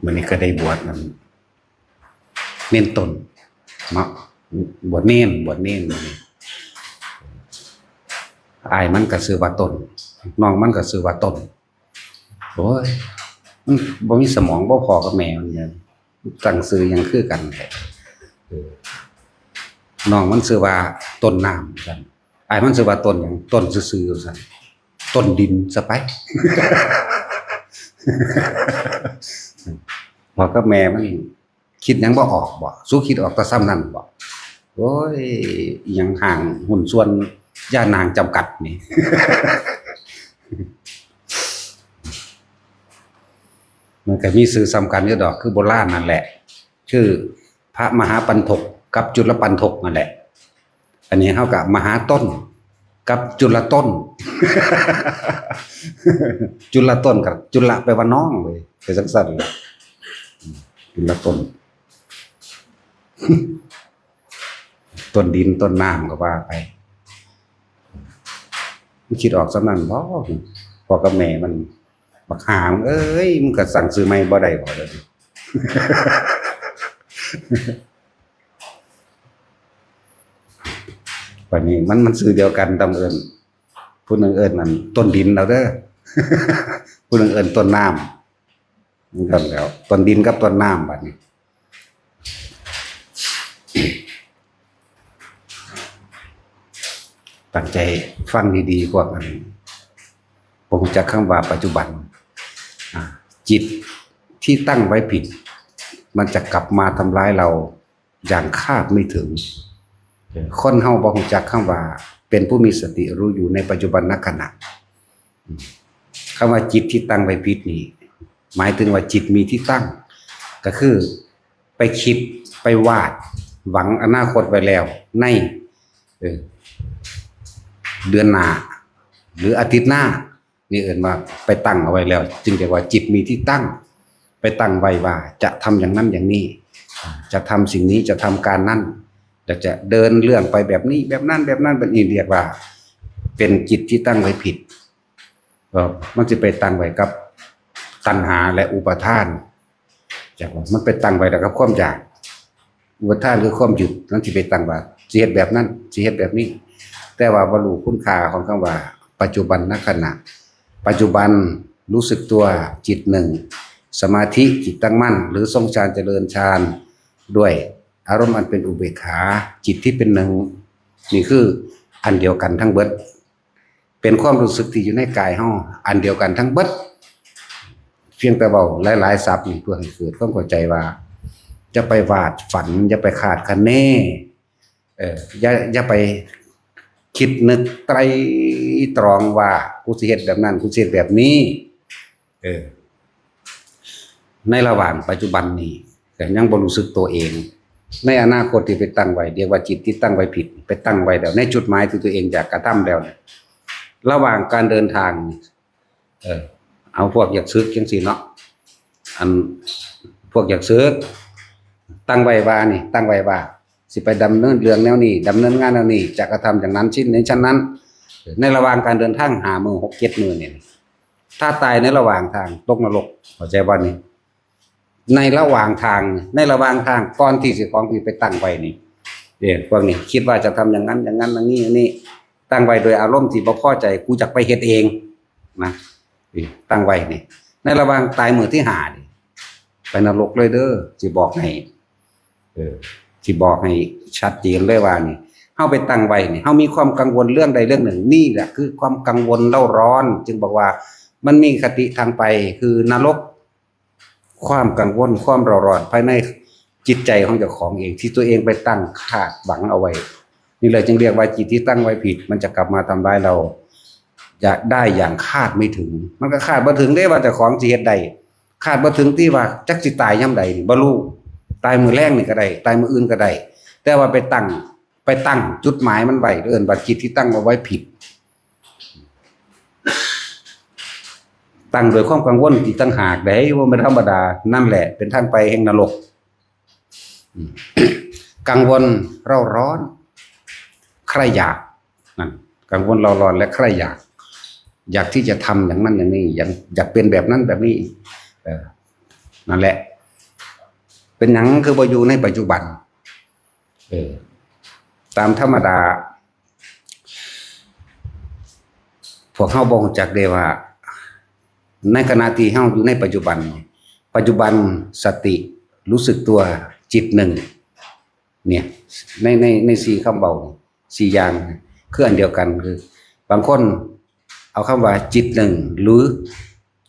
วันนี้ก็ได้บวชมันเน้นตนเนาะบวชเน้นอายมันก็ซื้อว่าตนน้องมันก็ซื้อว่าตนโอ้ยมันบ่มีสมองบ่พอกับแม่มันเนี่ยตั้งซื้อยังคือกันแหละน้องมันซื้อว่าต้นน้ำซั่นอายมันซื้อว่าต้นหยังต้นซื่อๆซั่นต้นดินซะไป พอกับแม่มันคิดหยังบ่ออกบ่สู้คิดออกแต่ซ้ำนั่นบ่โอ้ยอิหยังห่างหุ้นส่วนย่านางจำกัดนี่ มันก็มีสื่อสำคัญอยู่ดอกคือโบราณนั่นแหละชื่อพระมหาปันถกกับจุลปันถกนั่นแหละอันนี้เท่ากับมหาต้นกับจุลต้น จุลต้นกับจุลแปลว่าน้องเลยเป็นสั้นๆเลยจุลต้น ต้นดินต้นน้ำก็ว่าไปมันคิดออกสำนันพ่อกับแม่มันบักหามเอ้ยมึงก็สั่งซื้อไม่บ่ได้บ่เลย วันนี้มันซื้อเดียวกันตำเอิญผู้หนึ่งเอิญนั่นต้นดินเราเด้อ ผู้หนึ่งเอิญต้นน้ำมันกันแล้วต้นดินกับต้นน้ำบัดนี้ ตั้งใจฟังดีๆพวกนั้นผมจะคำว่าปัจจุบันจิตที่ตั้งไว้ผิดมันจะกลับมาทำร้ายเราอย่างคาดไม่ถึงคนเฮาบ่รู้จักคำว่าเป็นผู้มีสติรู้อยู่ในปัจจุบันขณะคำว่าจิตที่ตั้งไว้ผิดนี่หมายถึงว่าจิตมีที่ตั้งก็คือไปคิดไปวาดหวังอนาคตไว้แล้วในเดือนหน้าหรืออาทิตย์หน้านี่เอิ้นว่าไปตั้งเอาไว้แล้วจึงเรียกว่าจิตมีที่ตั้งไปตั้งไว้ว่าจะทำอย่างนั้นอย่างนี้จะทำสิ่งนี้จะทำการนั้นจะเดินเรื่องไปแบบนี้แบบนั้นแบบนั้นแบบนี้เรียกว่าเป็นจิตที่ตั้งไว้ผิดมันจะไปตั้งไว้กับตัณหาและอุปาทานจากว่ามันไปตั้งไว้แล้วกับความอยากอุปาทานคือความหยุดนั่นที่ไปตั้งว่าสิเฮ็ดแบบนั้นสิเฮ็ดแบบนี้แต่ว่าบ่รู้คุณค่าของคำว่าปัจจุบันขณะปัจจุบันรู้สึกตัวจิตหนึ่งสมาธิจิตตั้งมั่นหรือทรงฌานเจริญฌานด้วยอารมณ์อันเป็นอุเบกขาจิตที่เป็นหนึ่งนี่คืออันเดียวกันทั้งเบิดเป็นความรู้สึกที่อยู่ในกายเฮาอันเดียวกันทั้งเบิดเพียงแต่เว้าหลายๆศัพท์นี่เพื่อให้เกิดความเข้าใจว่าจะไปวาดฝันอย่าไปคาดคะเนอย่าไปคิดนึกไตรตรองว่ากูสิเฮ็ดแบบนั้นกูสิเฮ็ดแบบนี้ในระหว่างปัจจุบันนี้แต่ยังบ่รู้สึกตัวเองในอนาคตที่ไปตั้งไว้เรียกว่าจิตที่ตั้งไว้ผิดไปตั้งไว้แล้วในจุดหมายที่ตัวเองอยากกระทำแล้วระหว่างการเดินทางเอาพวกอยากซึกจังซี่เนาะอันพวกอยากซึกตั้งไว้ว่านี่ตั้งไว้ว่าสิไปดำเนินเรื่องแนวนี้ดำเนินงานแนวนี้จะกระทำอย่างนั้นชิ้นนี้ชั้นนั้นในระหว่างการเดินทาง5 มื้อ 6 7 มื้อเนี่ยถ้าตายในระหว่างทางตกนรกเข้าใจบ่นี่ในระหว่างทางก่อนที่สิของที่ไปตั้งไว้นี่พวกนี้คิดว่าจะทำอย่างนั้นอย่างนี้ตั้งไว้โดยอารมณ์ที่บ่พอใจกูจักไปเฮ็ดเองนะตั้งไว้นี่ในระหว่างตายมื้อที่5นี่ไปนรกเลยเด้อสิบอกให้ที่บอกให้ชัดเจนเลยว่านี่เฮาไปตั้งไว้นี่เฮามีความกังวลเรื่องใดเรื่องหนึ่งนี่แหละคือความกังวลเล่าร้อนจึงบอกว่ามันมีคติทางไปคือนรกความกังวลความเร่าร้อนภายในจิตใจของเจ้าของเองที่ตัวเองไปตั้งคาดหวังเอาไว้นี่เลยจึงเรียกว่าจิตที่ตั้งไว้ผิดมันจะกลับมาทำร้ายเราจะได้อย่างคาดไม่ถึงมันก็คาดบ่ถึงได้ว่าเจ้าของสิเฮ็ดได้คาดบ่ถึงที่ว่าจักสิตายยามใดนี่บ่รู้ตายมือแรกนี่ก็ได้ตายมืออื่นก็ได้แต่ว่าไปตั้งจุดหมายมันไว้เอิ้นว่าจิตที่ตั้งเอาไว้ผิดตั้งโดยความกังวลที่ตั้งหากได้ว่าไม่ธรรมดานั่นแหละเป็นทางไปแห่งนรกกังวลเร่าร้อนใครอยากนั่นกังวลเร่าร้อนและใครอยาก อยากที่จะทำอย่างนั้นอย่างนี้อยากเป็นแบบนั้นแบบนี้นั่นแหละเป็นหยังคือบ่อยู่ในปัจจุบันตามธรรมดาพวกเฮาบ่รู้จักได้ว่าในขณะที่เฮาอยู่ในปัจจุบันสติรู้สึกตัวจิตหนึ่งเนี่ยในสี่คำเบาสี่อย่างคืออันเดียวกันคือบางคนเอาคำว่าจิตหนึ่งหรือ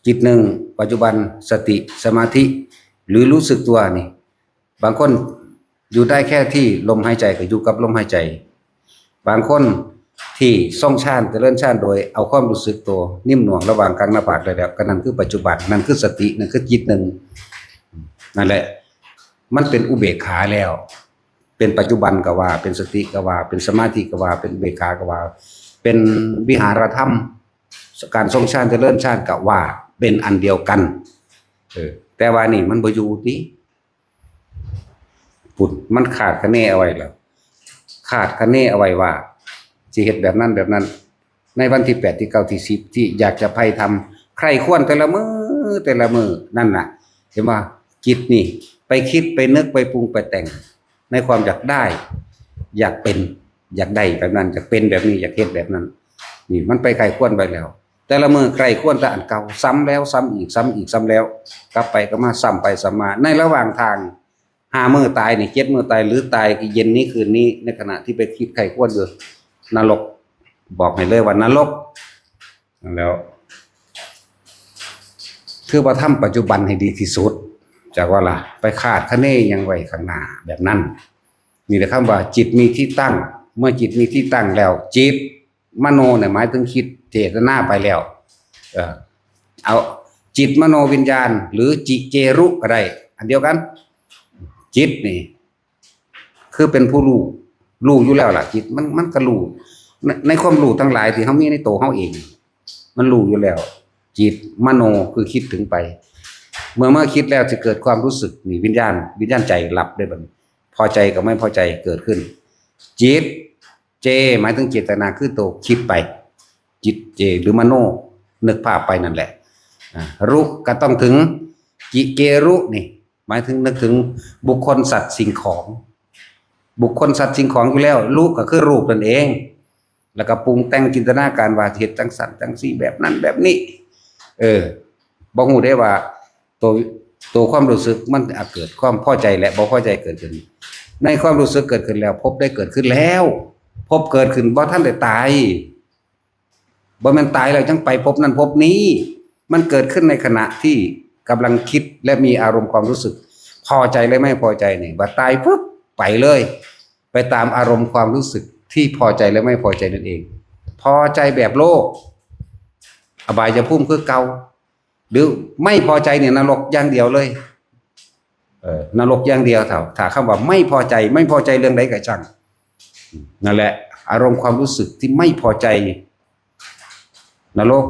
จิตหนึ่งปัจจุบันสติสมาธิหรือรู้สึกตัวนี่บางคนอยู่ได้แค่ที่ลมหายใจก็อยู่กับลมหายใจบางคนที่ส่องฌานเจริญฌานโดยเอาความรู้สึกตัวนิ่มหน่วงระหว่างกลางหน้าผากเลยแล้วก็นั่นคือปัจจุบันนั่นคือสตินั่นคือจิตหนึ่งนั่นแหละมันเป็นอุเบกขาแล้วเป็นปัจจุบันก็ว่าเป็นสติก็ว่าเป็นสมาธิก็ว่าเป็นอุเบกขาก็ว่าเป็นวิหารธรรมการทรงฌานเจริญฌานก็ว่าเป็นอันเดียวกันแต่ว่านี่มันบ่อยู่ติปุ่นมันขาดคะแนนเอาไว้แล้วขาดคะแนนเอาไว้ว่าสิเฮ็ดแบบนั้นในวันที่8ที่9ที่10ที่อยากจะไปทำใครควรแต่ละมื้อนั่นน่ะเห็นว่าจิตนี่ไปคิดไปนึกไปปรุงไปแต่งในความอยากได้อยากเป็นอยากได้แบบนั้นอยากเป็นแบบนี้อยากเฮ็ดแบบนั้นนี่มันไปใครควรไปแล้วแต่ละมื้อใครควรแต่อันเก่าซ้ำแล้วซ้ำอีกซ้ำแล้วกลับไปก็มาซ้ำไปซ้ำมาในระหว่างทาง5 มื้อตายนี่7 มื้อตายหรือตายเย็นนี้คืนนี้ในขณะที่ไปคิดใครควรอยู่นรกบอกให้เลยว่านรกแล้วคือว่าทำปัจจุบันให้ดีที่สุดจากว่าล่ะไปคาดคะเนยังไว้ข้างหน้าแบบนั้นนี่แหละคำว่าจิตมีที่ตั้งเมื่อจิตมีที่ตั้งแล้วจิตมโนเนี่ยหมายถึงคิดเจตนาไปแล้วเอาจิตมโนวิญญาณหรือจิเจรุก็ได้อันเดียวกันจิตนี่คือเป็นผู้รู้อยู่แล้วล่ะจิตมันก็รู้ในความรู้ทั้งหลายที่เฮามีในตัวเฮาเองมันรู้อยู่แล้วจิตมโนคือคิดถึงไปเมื่อคิดแล้วจะเกิดความรู้สึกนี่วิญญาณใจรับได้บัดพอใจกับไม่พอใจเกิดขึ้นจิตเจหมายถึงเจตนาคือตัวคิดไปจิตเจหรือมโนนึกภาพไปนั่นแหละรุก็ต้องถึงจิเกรุนี่หมายถึงนึกถึงบุคคลสัตว์สิ่งของบุคคลสัตว์สิ่งของอยู่แล้วรูปก็คือรูปนั่นเองแล้วก็ปรุงแต่งจินตนาการว่าเหตุจังสันจังซี่แบบนั้นแบบนี้บ่ฮู้ได้ว่าตัวความรู้สึกมันอาจเกิดความพอใจและบ่พอใจเกิดขึ้นในความรู้สึกเกิดขึ้นแล้วพบได้เกิดขึ้นแล้วพบเกิดขึ้นบ่ทันได้ตายบ่แม่นตายแล้วจังไปพบนั้นพบนี้มันเกิดขึ้นในขณะที่กำลังคิดและมีอารมณ์ความรู้สึกพอใจและไม่พอใจนี่บ่ตายปุ๊บไปเลยไปตามอารมณ์ความรู้สึกที่พอใจและไม่พอใจนั่นเองพอใจแบบโลกอบายภูมิคือเก่าหรือไม่พอใจเนี่ยนรกอย่างเดียวเลยนรกอย่างเดียวถ้าคำว่าไม่พอใจเรื่องใดก็ช่างนั่นแหละอารมณ์ความรู้สึกที่ไม่พอใจนรก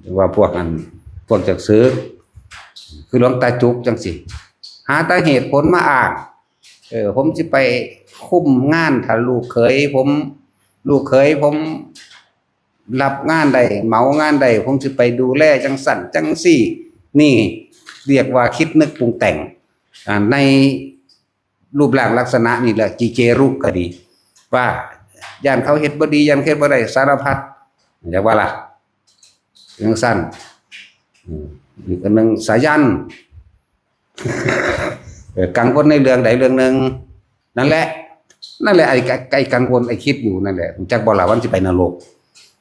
หรือว่าพวกจักซื้อคือหลวงตาจุกจังสิหาแต่เหตุผลมาอ้างผมสิไปคุมงานถ้าลูกเขยผมรับงานใดเหมางานใดผมสิไปดูแลจังสั่นจังซี่นี่เรียกว่าคิดนึกปรุงแต่งในรูปร่างลักษณะนี่แหละจิเจรุก็ดีว่าย่านเขาเฮ็ดบ่ดีย่านเฮ็ดบ่ได้สารพัดเรียกว่าล่ะจังสั่นอีกอันนึงสายันกังวลในเรื่องใดเรื่องหนึ่งนั่นแหละไอ้กังวลไอ้คิดอยู่นั่นแหละจักบ่ล่ะวันสิไปนรก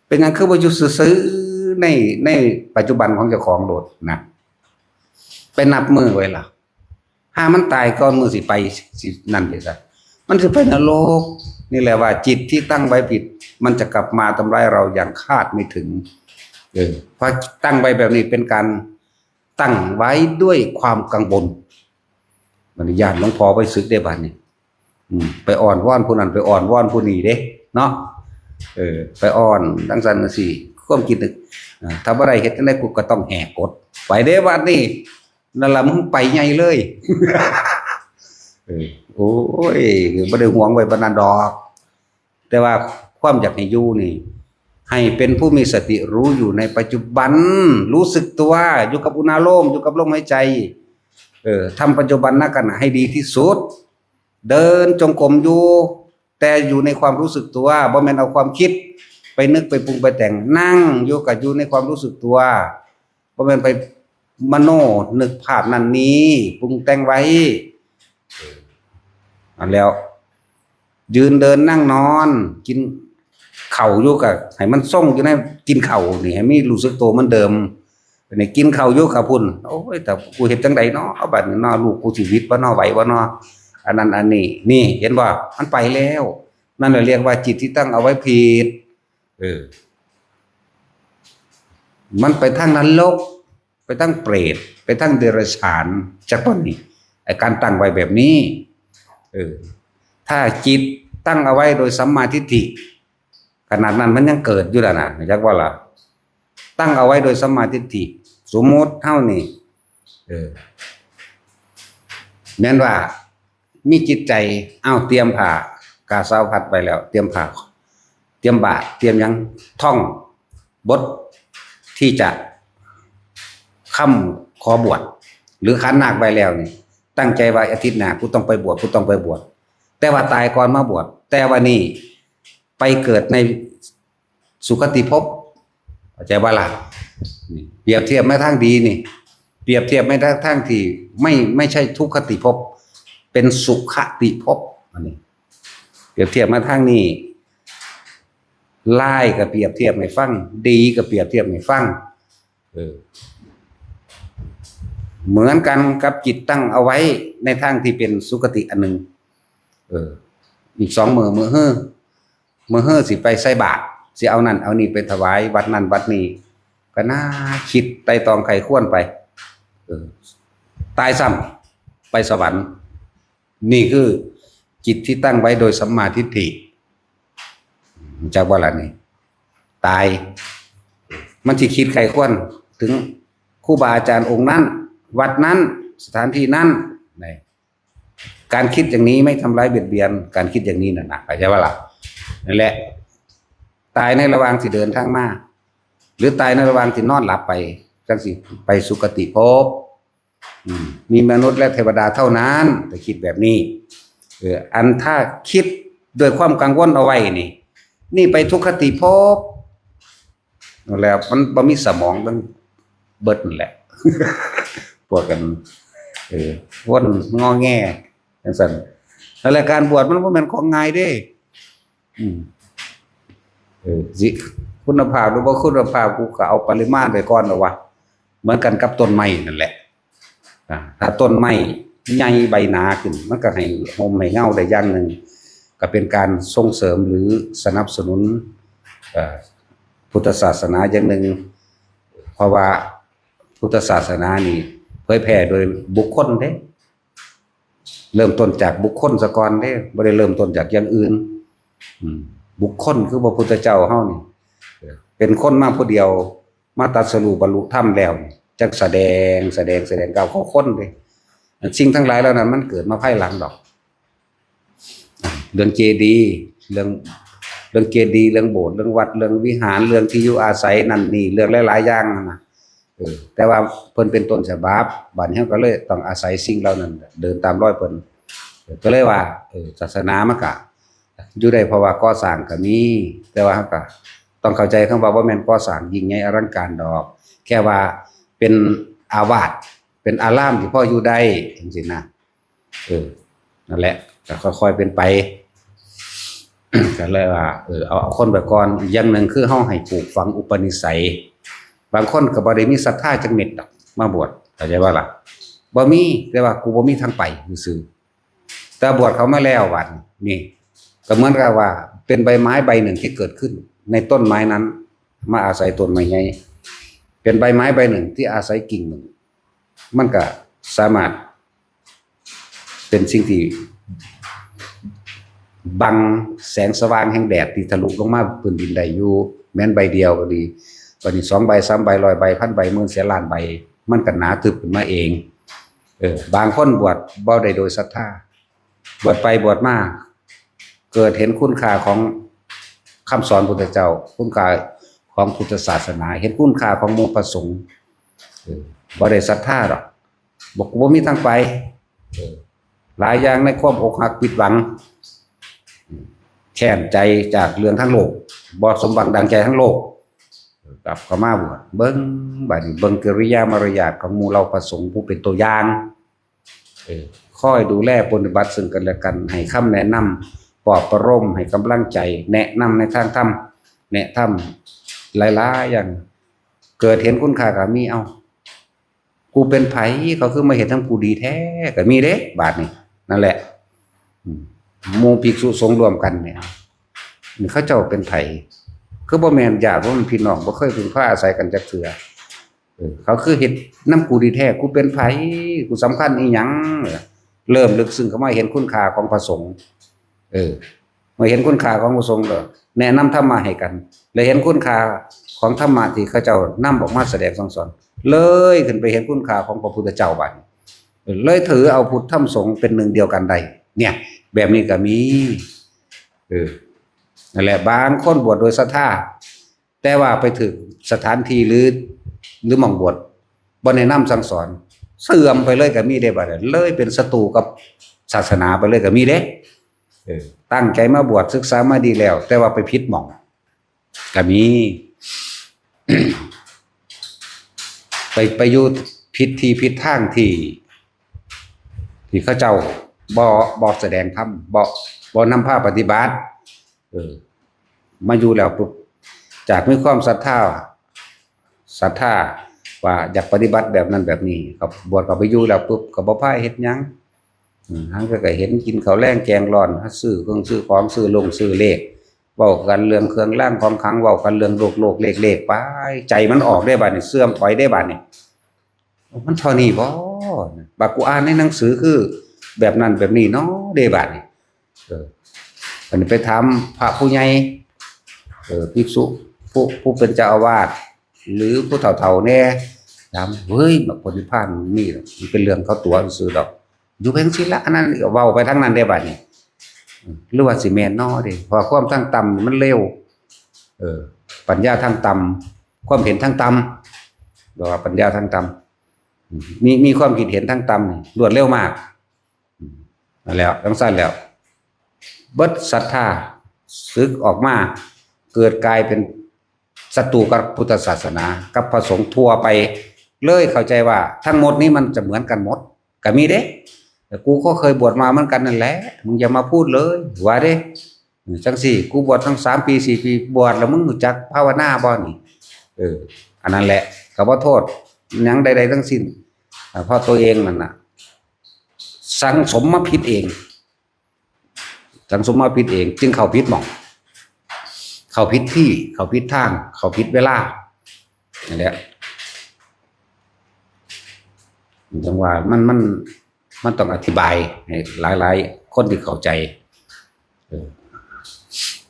เป็นงั้นคือว่าอยู่ซื่อๆในปัจจุบันของเจ้าของโดดนะไปนับมือไว้ล่ะถ้ามันตายก่อนมือสิไปสินั่นไปซะมันสิไปนรกนี่แหละว่าจิตที่ตั้งไว้ผิดมันจะกลับมาทำร้ายเราอย่างคาดไม่ถึงเพราะตั้งไว้แบบนี้เป็นการตั้งไว้ด้วยความกังวลมันญาติหลวงพ่อไปศึกได้บัดนี้ไปอ่อนวอนผู้นั้นไปอ่อนวอนผู้นี้เด้เนาะไปอ่อนทั้งสันสิความคิดนึกถ้าบ่ได้เฮ็ดจังได๋กูก็ต้องแหกกฎไปเด้บัดนี้นั่นล่ะมึงไปใหญ่เลยโอ้ยบ่ได้หวงไว้ปานนั้นดอกแต่ว่าความอยากให้อยู่นี่ ให้เป็นผู้มีสติรู้อยู่ในปัจจุบันรู้สึกตัวอยู่กับอุณาโลมอยู่กับลมหายใจทำปัจจุบันณขณะให้ดีที่สุดเดินจงกรมอยู่แต่อยู่ในความรู้สึกตัวบ่แม่นเอาความคิดไปนึกไปปรุงไปแต่งนั่งอยู่กับอยู่ในความรู้สึกตัวบ่แม่นไปมโนนึกภาพนั้นนี้ปรุงแต่งไว้อันแล้วยืนเดินนั่งนอนกินเข่าอยู่กับให้มันส่งอยู่ในกินเข่านี่ให้มีรู้สึกตัวเหมือนเดิมนี่กินเข่าอยู่กับพุ่นโอ้ยแต่กูเฮ็ดจังไดเนาะเอาบัดนี้เนาะลูกกูชีวิตบ่เนาะไหวบ่เนาะอันนั้นอันนี้นี่เห็นบ่มันไปแล้วนั่นเรียกว่าจิตที่ตั้งเอาไว้ผิดมันไปทางนรกไปทางเปรตไปทางเดรัจฉานจักบ่นี่ไอ้การตั้งไว้แบบนี้ถ้าจิตตั้งเอาไว้โดยสัมมาทิฏฐิขนาดนั้นมันยังเกิดอยู่แล้วนะจักว่าล่ะตั้งเอาไว้โดยสัมมาทิฏฐิสมมติเท่านี้แม้นว่ามีจิตใจเตรียมผ้ากาสาวพัดไปแล้วเตรียมผ้าเตรียมบาตรเตรียมยังท่องบทที่จะค้ำขอบวชหรือขันนาคไปแล้วนี่ตั้งใจว่าอาทิตย์หน้ากูต้องไปบวชกูต้องไปบวชแต่ว่าตายก่อนมาบวชแต่ว่านี่ไปเกิดในสุคติภพเข้าใจว่าล่ะเปรียบเทียบไม่ทางดีนี่เปรียบเทียบไม่ทางที่ไม่ใช่ทุกขติภพเป็นสุขติภพอันนี้เปรียบเทียบมาทางนี้ไล่กับเปรียบเทียบให้ฟังดีกับเปรียบเทียบให้ฟังเหมือนกันกับจิตตั้งเอาไว้ในทางที่เป็นสุคติอันหนึ่งอีก2 มื้อเฮ้อสิไปใส่บาตรสิเอานั่นเอานี่ไปถวายวัดนั่นวัดนี้ก็น่าคิดไต่ตองไขควรไปตายซ้ำไปสวรรค์นี่คือจิตที่ตั้งไว้โดยสัมมาทิฏฐิจากว่าล่ะนี่ตายมันสิคิดไขควรถึงครูบาอาจารย์องค์นั้นวัดนั้นสถานที่นั้นการคิดอย่างนี้ไม่ทำร้ายเบียดเบียนการคิดอย่างนี้น่ะเข้าใจว่าล่ะนั่นแหละตายในระหว่างที่เดินทางมาหรือตายในระหว่างที่นอนหลับไปจังสิไปสุคติภพมีมนุษย์และเทวดาเท่านั้นแต่คิดแบบนี้อันถ้าคิดด้วยความกังวลเอาไว้นี่ไปทุกขติภพนั่นแหละมันบ่มีสมองมันเบิดนั่นแหละพวกกันวนงอแงจังซั่นแล้วการบวชมันบ่แม่นของง่ายเด้สิคุณภาพหรือบ่คุณภาพกูก็เอาปริมาณไปก่อนแล้ววะเหมือนกันกับต้นไม้นั่นแหละถ้าต้นไม้ใหญ่ใบหนาขึ้นมันก็ให้ร่มให้เงาได้อย่างหนึ่งก็เป็นการส่งเสริมหรือสนับสนุนพุทธศาสนาอย่างหนึ่งเพราะว่าพุทธศาสนานี่เผยแผ่โดยบุคคลเด้เริ่มต้นจากบุคคลซะก่อนเด้บ่ได้เริ่มต้นจากอย่างอื่นบุคคลคือพระพุทธเจ้าเฮานี่เป็นคนมาผู้เดียวมาตรัสรู้บรรลุธรรมแล้วจักแสดงก้าวเข้าคนเด้สิ่งทั้งหลายแล้วนั้นมันเกิดมาภายหลังดอกเรื่องเจดีย์เรื่องเจดีย์เรื่องโบสถ์เรื่องวัดเรื่องวิหารเรื่องที่อยู่อาศัยนั่นนี่เรื่องหลายๆอย่างนะแต่ว่าเพิ่นเป็นต้นฉบับบัดนี้ก็เลยต้องอาศัยสิ่งเหล่านั้นเดินตามรอยเพิ่นก็เลยว่าศาสนามันก็อยู่ได้เพราะว่าก่อสร้างก็มีแต่ว่าก็ต้องเข้าใจคำว่าบ่แม่นก่อสร้างยิ่งใหญ่อลังการดอกแค่ว่าเป็นอาวาสเป็นอารามที่พออยู่ได้จังซี่นะนั่นแหละก็ค่อยๆเป็นไปก็เลยว่าเอาคนไปก่อนอย่างหนึ่งคือเฮาให้ปลูกฝังอุปนิสัยบางคนก็บ่ได้มีศรัทธาจักเม็ดดอกมาบวชเข้าใจว่าล่ะบ่มีแต่ว่ากูบ่มีทางไปซื่อๆแต่บวชเขามาแล้วบัดนี่ก็เหมือนกับว่าเป็นใบไม้ใบหนึ่งที่เกิดขึ้นในต้นไม้นั้นมาอาศัยต้นไม้ใหญ่เป็นใบไม้ใบหนึ่งที่อาศัยกิ่งหนึ่งมันก็สามารถเป็นสิ่งที่บังแสงสว่างแห่งแดดที่ทะลุลงมาพื้นดินได้อยู่แม้นใบเดียวก็ดีวันนี้2 ใบ 3 ใบ 100 ใบ 1,000 ใบหมื่นแสนล้านใบมันก็หนาทึบขึ้นมาเองบางคนบวชบ่ได้โดยศรัทธาบวชไปบวชมาเกิดเห็นคุณค่าของค คำสอนพุทธเจ้าคุณค่าของพุทธศาสนาเห็นคุณค่าของหมู่พระสงฆ์บ่ได้ศรัทธาหรอกบอกว่ามีทางไปหลายอย่างในความอกหักผิดหวังแค้นใจจากเรื่องทั้งโลกบ่สมหวังดังใจทั้งโลกกลับเข้ามาบวชเบิ่งบัดนี้เบิ่งกิริยามารยาทของหมู่เราพระสงฆ์ผู้เป็นตัวอย่างคอยดูแลปฏิบัติซึ่งกันและกันให้คำแนะนำปลอบประโลมให้กำลังใจแนะนำในทางธรรมแนะธรรมหลายๆอย่างเกิดเห็นคุณค่าก็มีเอากูเป็นไผเขาคือมาเห็นทั้งกูดีแท้ก็มีเด้บาดนี้นั่นแหละหมู่ภิกษุสงฆ์รวมกันเนี่ยเขาเจ้าเป็นไผคือบ่แม่นญาติบ่แม่นพี่น้องบ่เคยพึ่งพาอาศัยกันจักเทื่อเขาคือเฮ็ดนำกูดีแท้กูเป็นไผกูสำคัญอีหยังเริ่มลึกซึ้งเข้ามาเห็นคุณค่าของพระสงฆ์มาเห็นคุณค่าของพระสงฆ์แล้วแนะนำธรรมะให้กันและเห็นคุณค่าของธรรมะที่เขาเจ้านำออกมาแสดงสั่งสอนเลยขึ้นไปเห็นคุณค่าของพระพุทธเจ้าบัดเลยถือเอาพุทธธรรมสงฆ์เป็นหนึ่งเดียวกันได้เนี่ยแบบนี้ก็มีนั่นแหละบางคนบวชโดยศรัทธาแต่ว่าไปถึงสถานที่หรือหม่องบวชบ่แนะนำสั่งสอนเสื่อมไปเลยก็มีได้บัดเลยเป็นศัตรูกับศาสนาไปเลยก็มีเด้ตั้งใจมาบวชศึกษามาดีแล้วแต่ว่าไปผิดหม่องก็มี ไปอยู่ผิดที่ผิดทางที่เขาเจ้าบ่แสดงธรรมบ่นำพาปฏิบัติมาอยู่แล้วปุ๊บจากมีความศรัทธาว่าอยากปฏิบัติแบบนั้นแบบนี้ก็บวชก็ไปอยู่แล้วปุ๊บก็บ่พาเฮ็ดหยังทั้งก็เห็นกินข้าวแลงแกงร้อนซื้อเครื่องซื้อของซื้อลงซื้อเลขเว้ากันเรื่องเครื่องรางของขลังเว้ากันเรื่องโลกเลขไปใจมันออกได้บัดนี้เสื่อมถอยได้บัดนี้มันเท่านี้บ่บักกูอ่านในหนังสือคือแบบนั้นแบบนี้เนาะได้บัดนี้อันนี้ไปถามพระผู้ใหญ่ภิกษุผู้เป็นเจ้าอาวาสหรือผู้เฒ่าๆแน่ถามเฮ้ยบักปฏิภาณนี่มันเป็นเรื่องเขาตัวซื่อดอกอยู่เพียงสิละอันนั้นก็เว้าไปทั้งนั้นได้บัดนี้หรือว่าสิแม่นน้อเด้เพราะความทั้งต่ำมันเร็วปัญญาทั้งต่ำความเห็นทั้งต่ำบอกว่าปัญญาทั้งต่ำมีความคิดเห็นทั้งต่ำรวดเร็วมากนั่นแล้วทั้งสั้นแล้วเบิดศรัทธาสึกออกมาเกิดกลายเป็นศัตรูกับพุทธศาสนากับพระสงฆ์ทั่วไปเลยเข้าใจว่าทั้งหมดนี้มันจะเหมือนกันหมดก็มีเด้แต่กูก็เคยบวชมาเหมือนกันนั่นแหละมึงอย่ามาพูดเลยว่าเด้จังสี่กูบวชทั้ง3 ปี4 ปีบวชแล้วมึงรู้จักภาวนาบ่นี่อันนั้นแหละก็บ่โทษหยังใดๆทั้งสิ้นเพราะตัวเองนั่นน่ะสังสมมาผิดเองจึงเข้าผิดหม่องเข้าผิดที่เข้าผิดทางเข้าผิดเวลานั่นแหละจังว่ามันต้องอธิบายให้หลายๆคนที่เข้าใจ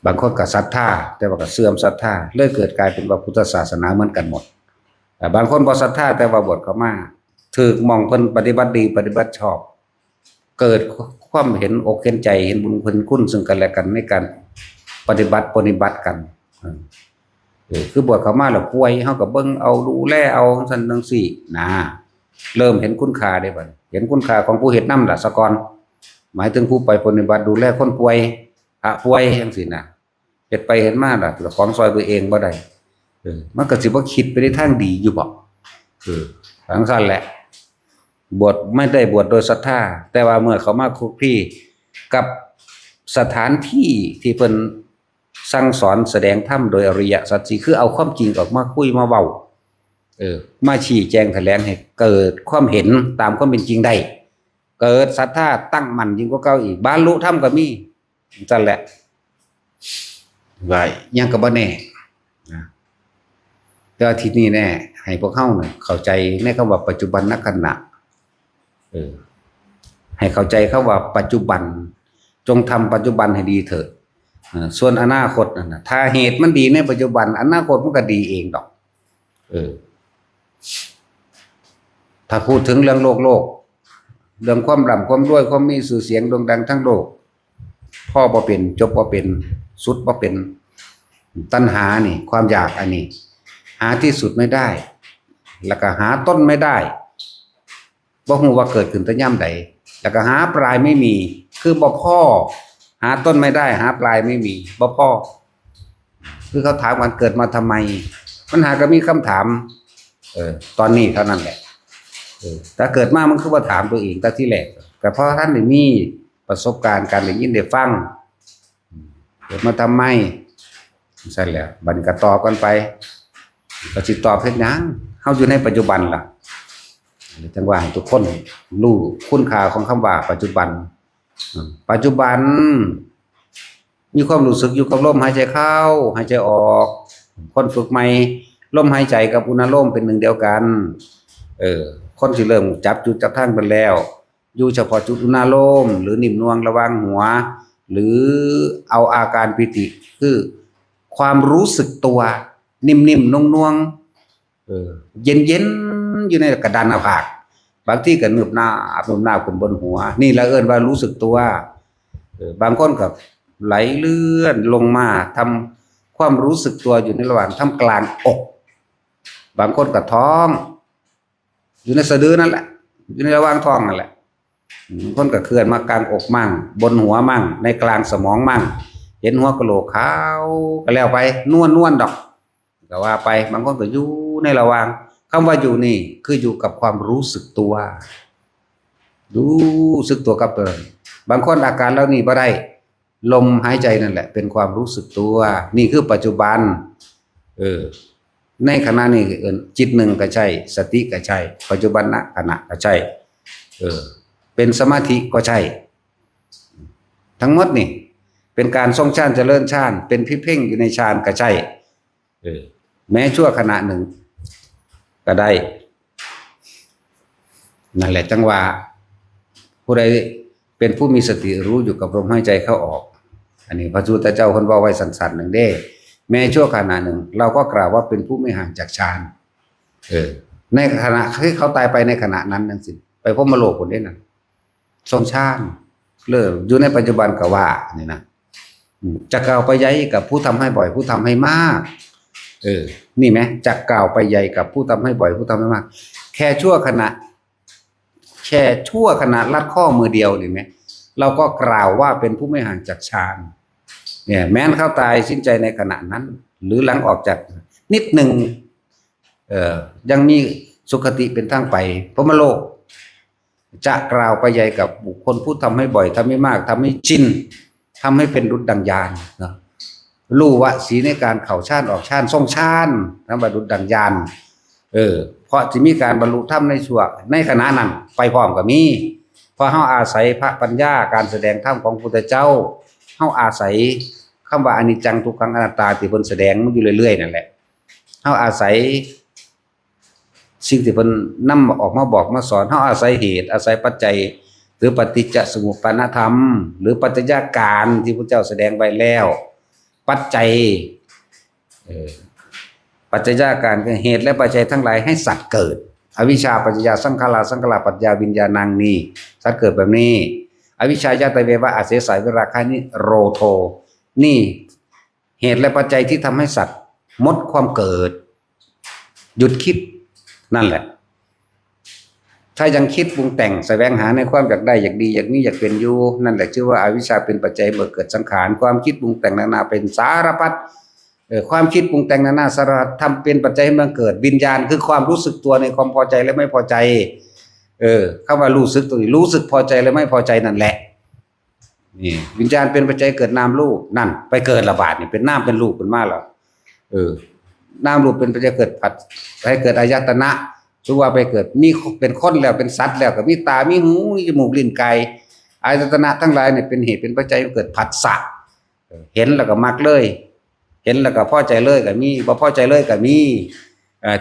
บางคนก็ศรัทธาแต่ว่าก็เสื่อมศรัทธาเลยเกิดกลายเป็นว่าพุทธศาสนาเหมือนกันหมดบางคนบ่ศรัทธาแต่ว่าบวชเข้ามาถูกมองเพิ่นปฏิบัติดีปฏิบัติชอบเกิดความเห็นอกเห็นใจเห็นบุญคุณซึ่งกันและกันในการปฏิบัติกันคือบวชเข้ามาแล้วป่วยเฮาก็เบิ่งเอาดูแลเอาซั่นจังซี่นะเริ่มเห็นคุณค่าได้บัดเห็นคุณค่าของผู้เฮ็ดนำล่ะซะก่อนหมายถึงผู้ไปปฏิบัติดูแลคนป่วยป่วยจังซี่น่ะเฮ็ดไปเฮ็ดมาล่ะของซอยตัวเองบ่ได้มันก็สิบ่คิดไปในทางดีอยู่บ่ทั้งซั่นแหละบวชไม่ได้บวชโดยศรัทธาแต่ว่าเมื่อเขามาคลุกคลีกับสถานที่ที่เพิ่นสั่งสอนแสดงธรรมโดยอริยสัจสี่คือเอาความจริงออกมาคุยมาเว้ามาชี้แจงแถลงให้เกิดความเห็นตามความเป็นจริงได้เกิดศรัทธาตั้งมั่นยิ่งกว่าเก่าอีกบรรลุธรรมก็มีนั่นแหละว่ายังก็บ่แน่แต่ว่าที่นี่แน่ให้พวกเฮาน่ะเข้าใจในคำว่าปัจจุบันขณะให้เข้าใจคำว่าปัจจุบันจงทำปัจจุบันให้ดีเถิดส่วนอนาคตนั่นน่ะถ้าเหตุมันดีในปัจจุบันอนาคตมันก็ดีเองดอกถ้าพูดถึงเรื่องโลกเรื่องความร่ำความรวยความมีชื่อเสียงโด่งดังทั้งโลกพ่อบ่เป็นจบบ่เป็นสุดบ่เป็น ตัณหานี่ความอยากอันนี้หาที่สุดไม่ได้แล้วก็หาต้นไม่ได้บ่ฮู้ว่าเกิดขึ้นแต่ย่ำใดแล้วก็หาปลายไม่มีคือบ่พอหาต้นไม่ได้หาปลายไม่มีบ่พอคือเขาถามกันเกิดมาทำไมปัญหาก็มีคำถามตอนนี้เท่านั้นแหละแต่เกิดมามันคือว่าถามตัวเองแต่ที่แรกแต่เพราะท่านได้มีประสบการณ์การได้ยินได้ฟังเกิดมาทำไมใช่แล้วบัดนี้ก็ตอบกันไปก็สิตอบเฮ็ดหยังเฮาอยู่ในปัจจุบันล่ะจังว่าให้ทุกคนรู้คุณค่าของคำว่าปัจจุบันปัจจุบันมีความรู้สึกอยู่กับลมหายใจเข้าหายใจออกคนฝึกใหม่ลมหายใจกับอุณโลมเป็นหนึ่งเดียวกันคนที่เริ่มจับจุดจับทางไปแล้วอยู่เฉพาะจุดอุณโลมหรือนิ่มนวงระวังหัวหรือเอาอาการปิติคือความรู้สึกตัวนิ่มๆนุ่งๆเย็นๆอยู่ในกระดานหน้าผากบางที่ก็หนึบหน้าขึ้นบนหัวนี่เราเอิ้นว่ารู้สึกตัวบางคนก็ไหลเลื่อนลงมาทำความรู้สึกตัวอยู่ในระหว่างท่ามกลางอกบางคนก็ท้องอยู่ในสะดือนั่นแหละอยู่ในระหว่างท้องนั่นแหละคนก็เคลื่อนมากลางอกมั่งบนหัวมั่งในกลางสมองมั่งเห็นหัวกะโหลกขาวก็แล้วไปนวลดอกก็ว่าไปบางคนก็อยู่ในระหว่างคำว่าอยู่นี่คืออยู่กับความรู้สึกตัวรู้สึกตัวกับตัวบางคนอาการแล้วนี่บ่ได้ลมหายใจนั่นแหละเป็นความรู้สึกตัวนี่คือปัจจุบันในขณะนี้จิตหนึ่งก็ใช่สติก็ใช่ปัจจุบันขณะก็ใช่เป็นสมาธิก็ใช่ทั้งหมดนี่เป็นการทรงฌานเจริญฌานเป็นพิเพ่งอยู่ในฌานก็ใช่แม้ชั่วขณะหนึ่งก็ได้นั่นแหละจังหวะผู้ใดเป็นผู้มีสติรู้อยู่กับลมหายใจเข้าออกอันนี้พระพุทธเจ้าคนบอกไว้สั้นๆหนึ่งเด้แม้ชั่วขณะหนึ่งเราก็กล่าวว่าเป็นผู้ไม่ห่างจากฌานในขณะที่เขาตายไปในขณะนั้นนั่นสิไปพบมโลกคนได้นั่นทรงฌานเลิกอยู่ในปัจจุบันก็ว่านี่นะจะกล่าวไปยัยกับผู้ทำให้บ่อยผู้ทำให้มากนี่ไหมจะกล่าวไปยัยกับผู้ทำให้บ่อยผู้ทำให้มากแค่ชั่วขณะลัดข้อมือเดียวนี่ไหมเราก็กล่าวว่าเป็นผู้ไม่ห่างจากฌานเนี่ยแม้นเขาตายสิ้นใจในขณะนั้นหรือหลังออกจากนิดหนึ่งยังมีสุคติเป็นทางไปพรหมโลกจะกล่าวไปใหญ่กับบุคคลผู้ทำให้บ่อยทำให้มากทำให้ชินทำให้เป็นดุจดังยานนะรู้ว่าสีในการเข่าชาติออกชาติทรงชาติทำบรรลุดังยานเพราะจะมีการบรรลุธรรมในช่วงในขณะนั้นไปพร้อมกับมีเพราะเฮาอาศัยพระปัญญาการแสดงธรรมของพุทธเจ้าเฮาอาศัยคำว่าอนิจจังทุกขังอนัตตาที่เพิ่นแสดงมันอยู่เรื่อยๆนั่นแหละเฮาอาศัยสิ่งที่เพิ่นนำออกมาบอกมาสอนเฮาอาศัยเหตุอาศัยปัจจัยหรือปฏิจจสมุปปนธรรมหรือปัจจัยการที่พระเจ้าแสดงไว้แล้วปัจจัยปัจจัยการคือเหตุและปัจจัยทั้งหลายให้สัตว์เกิดอวิชชาปัจจยสังขารสังขารปัจจยวิญญาณังนี่สัตว์เกิดแบบนี้อวิชชายาตเววะอาเสสายวิราคะนิโรโทนี่เหตุและปัจจัยที่ทำให้สัตว์หมดความเกิดหยุดคิดนั่นแหละถ้ายังคิดปรุงแต่งแสวงหาในความอยากได้อยากดีอยากมีอยากเป็นอยู่นั่นแหละชื่อว่าอวิชชาเป็นปัจจัยเกิดสังขารความคิดปรุงแต่งนานาเป็นสารพัดความคิดปรุงแต่งนานาสารพัดทำเป็นปัจจัยให้มันเกิดวิญญาณคือความรู้สึกตัวในความพอใจและไม่พอใจคำว่ารู้สึกตัวนี้รู้สึกพอใจและไม่พอใจนั่นแหละนี่วิญญาณเป็นปัจจัยเกิดนามรูปนั่นไปเกิดระบาดนี่เป็นนามเป็นรูปเป็นมาแล้วนามรูปเป็นปัจจัยเกิดผัสให้เกิดอายตนะชื่อว่าไปเกิดมีเป็นคนแล้วเป็นสัตว์แล้วก็มีตามีหูมีจมูกลิ้นกายอายตนะทั้งหลายเนี่ยเป็นเหตุเป็นปัจจัยเกิดผัสสะเห็นแล้วก็มักเลยเห็นแล้วก็พอใจเลยก็มีบ่พอใจเลยก็มี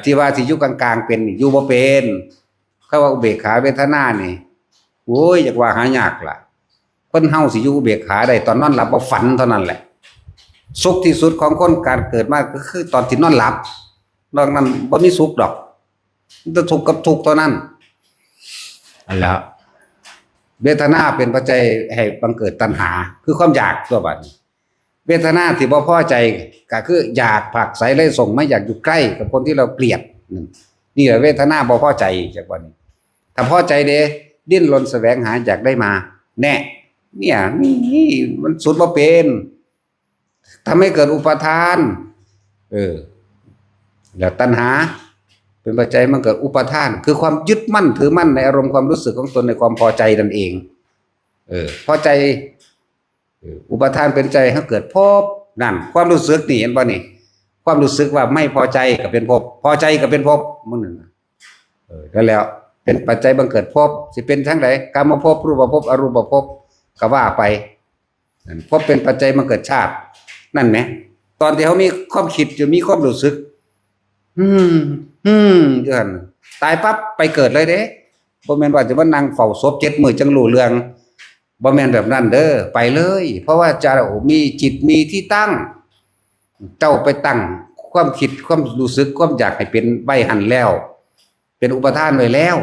ที่ว่าสิอยู่กลางๆเป็นอยู่บ่เป็นเขาว่าอุเบกขาเวทนานี่โอ้ยอยากว่าหายากล่ะคนเฮาสิอยู่อุเบกขาได้ตอนนอนหลับบ่ฝันเท่านั้นแหละสุขที่สุดของคนการเกิดมาก็คือตอนที่นอนหลับนอกนั้นบ่มีสุขดอกจะทุกข์กับทุกข์เท่านั้นอันแล้วเวทนาเป็นปัจจัยให้บังเกิดตัณหาคือความอยากตัวบัด เวทนาที่บ่พอใจก็คืออยากผลักไสเลยส่งไม่อยากอยู่ใกล้กับคนที่เราเกลียดนี่แหละเวทนาบ่พอใจจากวันนี้ถ้าพอใจเด้ดิ้นรนแสวงหาอยากได้มาแน่เนี่ยนี่มันสุดบ่เป็นทำให้เกิดอุปทานแล้วตัณหาเป็นปัจจัยมันเกิดอุปทานคือความยึดมั่นถือมั่นในอารมณ์ความรู้สึกของตนในความพอใจนั่นเองพอใจอุปทานเป็นใจให้เกิดภพนั่นความรู้สึกนี่เห็นป่ะนี่ความรู้สึกว่าไม่พอใจก็เป็นภพพอใจก็เป็นภพมึงนึงแล้วเป็นปัจจัยบังเกิดภพสิเป็นทั้งไหนกามภพรูปภพอรูปภพก็ว่าไปภพเป็นปัจจัยบังเกิดชาตินั่นไหมตอนที่เขามีความคิดจะมีความรู้สึกเดือนตายปั๊บไปเกิดเลยเด้บ่แม่นว่าจะมานั่งเฝ้าศพ7 มื้อจังรู้เรื่องบ่แม่นแบบนั้นเด้อไปเลยเพราะว่าจะมีจิตมีที่ตั้งเจ้าไปตั้งความคิดความรู้สึกความอยากให้เป็นใบหันแล้วเป็นอุปทานไว้แล้ว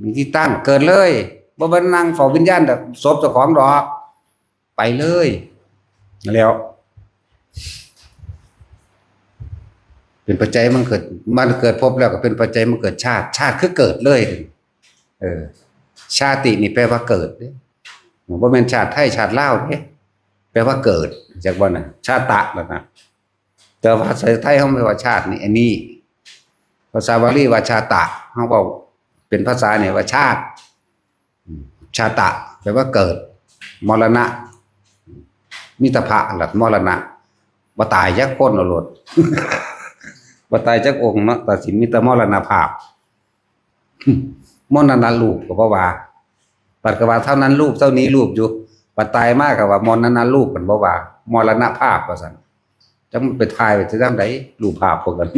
มีที่ตั้งเกิดเลยบ่มานั่งเฝ้าวิญญาณแบบศพเจ้าของดอกไปเลยแล้วเป็นปัจจัยมันเกิดพบแล้วก็เป็นปัจจัยมันเกิดชาติคือเกิดเลยชาตินี่แปลว่าเกิดเด้บ่แม่นชาติไทยชาติลาวเด้แปลว่าเกิดจากบ่น่ะชาตะแล้วนะแต่ภาษาไทยเฮาไม่ว่าชาตินี่อันนี้ภาษาบาลีว่าชาตะเฮาเว้าเป็นภาษาเนี่ยว่าชาติชาตะแปลว่าเกิดมรณะมิตรภะหลัดมรณะบ่ตายจักคนเอาโลดบ่ตายจักองค์เนาะแต่สิมีแต่มรณภาพมรณะรูปก็บ่ว่าปัดก็ว่าเท่านั้นรูปเท่านี้รูปอยู่ปัดตายมากก็ว่ามรณะรูปกันบ่ว่ามรณภาพว่าซั่นจังมันไปทายไปสิจังได๋รูปภาพพวกกัน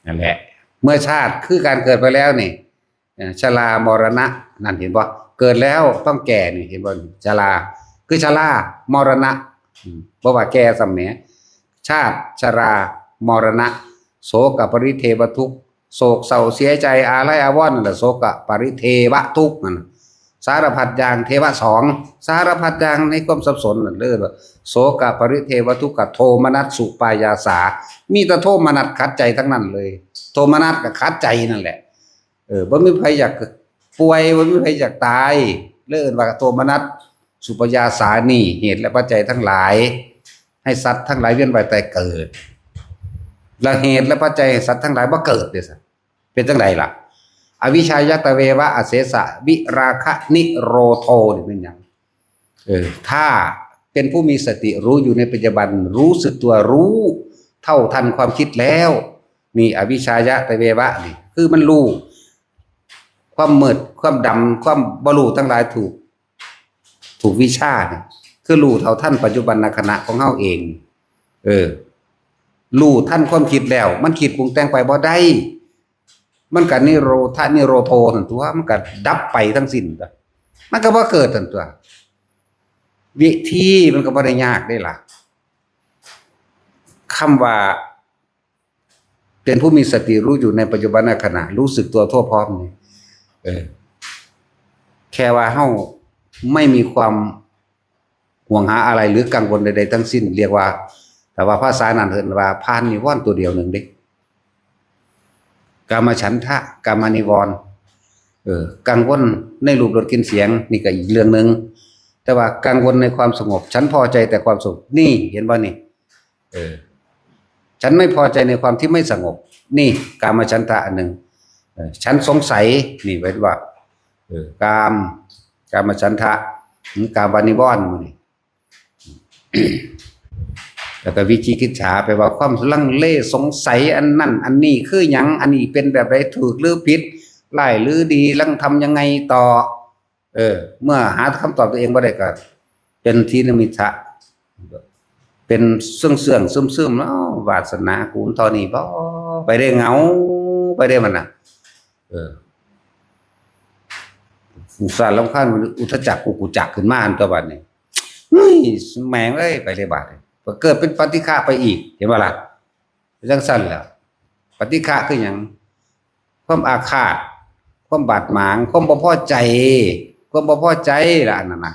นั่นแหละเมื่อชาติคือการเกิดไปแล้วนี่ชรามรณะนั่นเห็นบ่เกิดแล้วต้องแก่นี่เห็นบ่ชราคือชรามรณะบ่ว่าแก่ซ้ำแหมชาติชรามรณะโศกปริเทวทุกข์โศกเศร้าเสียใจอาลัยอาวรณ์นั่นแหละโศกปริเทวทุกข์นั่นสารพัดอย่างเทวะ2สารพัดอย่างในความสับสนนั่นเด้อโศกปริเทวทุกขโทมนัสสุปายาสามีแต่โทมนัสขัดใจทั้งนั้นเลยโทมนัสก็ขัดใจนั่นแหละบ่มีใครอยากป่วยบ่มีใครอยากตายเรื่องว่าโทมนัสสุปายาสานี่เหตุและปัจจัยทั้งหลายให้สัตว์ทั้งหลายเวียนว่ายตายเกิดและเหตุและปัจจัยสัตว์ทั้งหลายบ่เกิดเด้อซั่นเป็นจังไดล่ะอวิชชายตเววะอเสสะวิราคะนิโรโธนี่เป็นหยังถ้าเป็นผู้มีสติรู้อยู่ในปัจจุบันรู้สึกตัวรู้เท่าทันความคิดแล้วนี่อวิชชายตเววะนี่คือมันรู้ความมืดความดำความบ่รู้ทั้งหลายถูกวิชาเนี่ยคือรู้เท่าทันปัจจุบันขณะของเฮาเองรู้ทันความคิดแล้วมันคิดปรุงแต่งไปบ่ได้มันก็นิโรธานิโรโธนั่นตัวมันก็ดับไปทั้งสิ้นตัวมันก็บ่เกิดนั่นตัววิธีมันก็บ่ได้ยากได้ล่ะคำว่าเป็นผู้มีสติรู้อยู่ในปัจจุบันขณะรู้สึกตัวทั่วพร้อมนี่แค่ว่าเฮาไม่มีความห่วงหาอะไรหรือกังวลใดๆทั้งสิ้นเรียกว่าแต่ว่าภาษานั้นเอิ้นว่าพานนิวรณ์ตัวเดียวนึงเด้กามฉันทะกามนิวรณ์กังวลในรูปรสกลิ่นเสียงนี่ก็อีกเรื่องนึงแต่ว่ากังวลในความสงบฉันพอใจแต่ความสุขนี่เห็นบ่นี่ฉันไม่พอใจในความที่ไม่สงบนี่กามฉันทะอันนึงฉันสงสัยนี่ไว้ว่ากามฉันทะกามนิวรณ์นี่ แล้วก็วิจิกิจฉาแปลว่าความลังเลสงสัยอันนั้นอันนี้คือหยังอันนี้เป็นแบบใดถูกหรือผิดร้ายหรือดีลังทำยังไงต่อเมื่อหาคำตอบตัวเองบ่ได้ก็เป็นทีนมิทะเป็นเสื่องซึมๆแล้ววาสนากูเท่านี้บ่ไปได้เหงาไปได้มันน่ะอุตส่าห์รำคาญอุทจักกุจักขึ้นมาอันตัวบัดนี้เฮ้ยแม่งเอ้ยไปได้บาดก็เกิดเป็นปฏิฆะไปอีกเห็นบ่ล่ะจังซั่นแหละปฏิฆะคือหยังความอาฆาตความบาดหมางความบ่พอใจล่ะนั่นน่ะ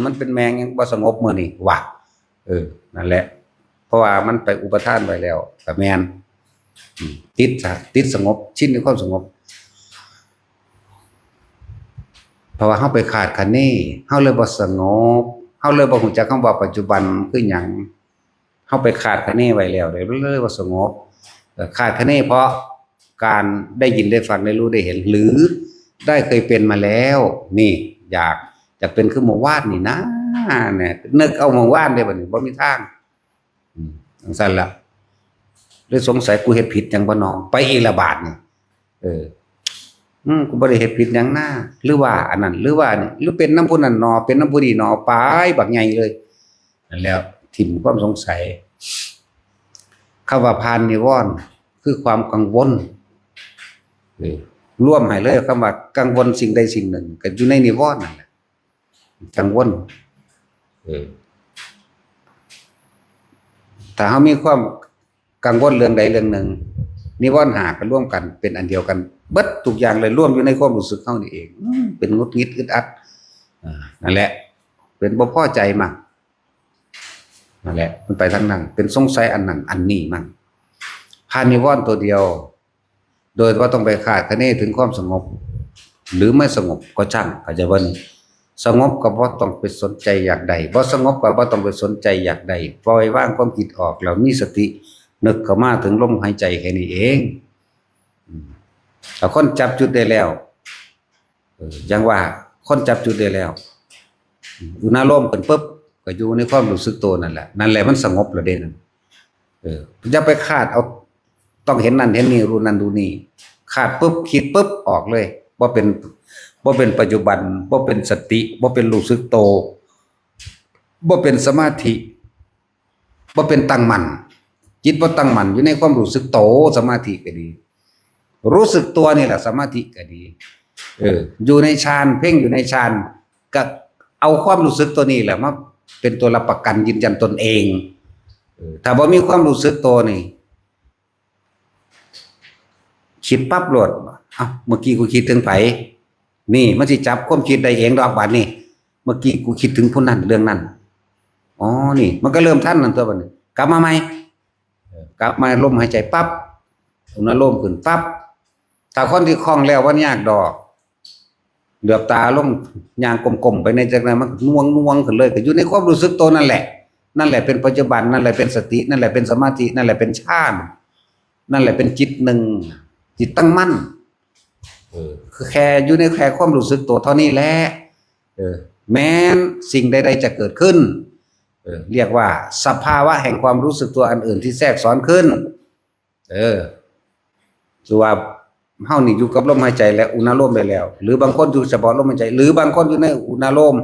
มันเป็นแมงยังบ่สงบมื้อนี้ว่ะนั่นแหละเพราะว่ามันไปอุปทานไว้แล้วก็แม่นติดสงบชินในความสงบเพราะว่าเฮาไปขาดคะเนเฮาเลยบ่สงบเฮาเลยบ่ฮู้จักคำว่าปัจจุบันคือหยังเฮาไปขาดคะเนไว้แล้วเลยบ่สงบขาดคะเนเพราะการได้ยินได้ฟังได้รู้ได้เห็นหรือได้เคยเป็นมาแล้วนี่อยากจะเป็นคือเมื่อวานนี่นะเนี่ยนึกเอาเมื่อวานได้บัดนี้บ่มีทางจังซั่นล่ะเลยสงสัยกูเฮ็ดผิดจังบ่น้องไปอีกละบาดนี่กูบ่ได้เฮ็ดผิดหยังนะหรือว่าอันนั้นหรือว่านี่หรือเป็นน้ำผู้นั้นหนอเป็นน้ำผู้นี้หนอไปบักใหญ่เลยนั่นแล้วทิ่มความสงสัยคำว่าพานนิวรณ์คือความกังวลร่วมให้เลยคำว่ากังวลสิ่งใดสิ่งหนึ่งก็อยู่ในนิวรณ์นั่นแหละกังวลถ้าเฮามีความกังวลเรื่องใดเรื่องหนึ่งนิวรณ์5ก็ร่วมกันเป็นอันเดียวกันเบิดทุกอย่างเลยร่วมอยู่ในความรู้สึกเฮานี่เองเป็นงุดงิดอึดอัดนั่นแหละเป็นบ่พอใจมั่งนั่นแหละมันไปทางนั้นเป็นสงสัยอันนั้นอันนี้มั่งพานิวรณ์ตัวเดียวโดยว่าต้องไปคาดคะเนถึงความสงบหรือไม่สงบก็ช่างอาจจะว่าสงบก็บ่ต้องไปสนใจอยากใดบ่สงบก็บ่ต้องไปสนใจอยากใดปล่อยวางความคิดออกแล้วมีสตินึกเข้ามาถึงลมหายใจแค่นี้เองถ้าคนจับจุดได้แล้วอย่างว่าคนจับจุดได้แล้วอุณหภูมิขึ้นปุ๊บก็อยู่ในความรู้สึกตัวนั่นแหละมันสงบแล้วเด้นั่นอย่าไปคาดเอาต้องเห็นนั่นเห็นนี่รู้นั่นดูนี่ขาดปุ๊บคิดปุ๊บออกเลยบ่เป็นปัจจุบันบ่เป็นสติบ่เป็นรู้สึกโตบ่เป็นสมาธิบ่เป็นตั้งมั่นจิตบ่ตั้งมั่นอยู่ในความรู้สึกโตสมาธิก็ดีรู้สึกตัวนี่แหละสมาธิก็ดีอยู่ในฌานเพ่งอยู่ในฌานก็เอาความรู้สึกตัวนี้แหละมาเป็นตัวรับประกันยืนยันตนเองถ้าบ่มีความรู้สึกตัวนี่คิดปั๊บโหลดเมื่อกี้กูคิดถึงไผนี่มันสิจับความคิดได้เองดอกบาดนี้เมื่อกี้กูคิดถึงผู้นั้นเรื่องนั้นนี่มันก็เริ่มทันนั่นตัวบัดนี้กลับมาใหม่กลับมาลมหายใจปั๊บอุณหภูมิขึ้นปั๊บถ้าคนที่คล่องแล้วว่ายากดอกเหลือบตาลงย่างกลมๆไปในจากนั้นมันน่วงขึ้นเลยก็อยู่ในความรู้สึกตัวนั่นแหละเป็นปัจจุบันนั่นแหละเป็นสตินั่นแหละเป็นสมาธินั่นแหละเป็นฌานนั่นแหละเป็นจิตหนึ่งจิตตั้งมั่นคือแค่อยู่ในแค่ความรู้สึกตัวเท่านี้แหละแม้นสิ่งใดๆจะเกิดขึ้นเรียกว่าสภาวะแห่งความรู้สึกตัวอันอื่นที่แทรกซ้อนขึ้นคือว่าเฮานี่อยู่กับลมหายใจและอุณหภูมิได้แล้วหรือบางคนอยู่เฉพาะลมหายใจหรือบางคนอยู่ในอุณหภูมิ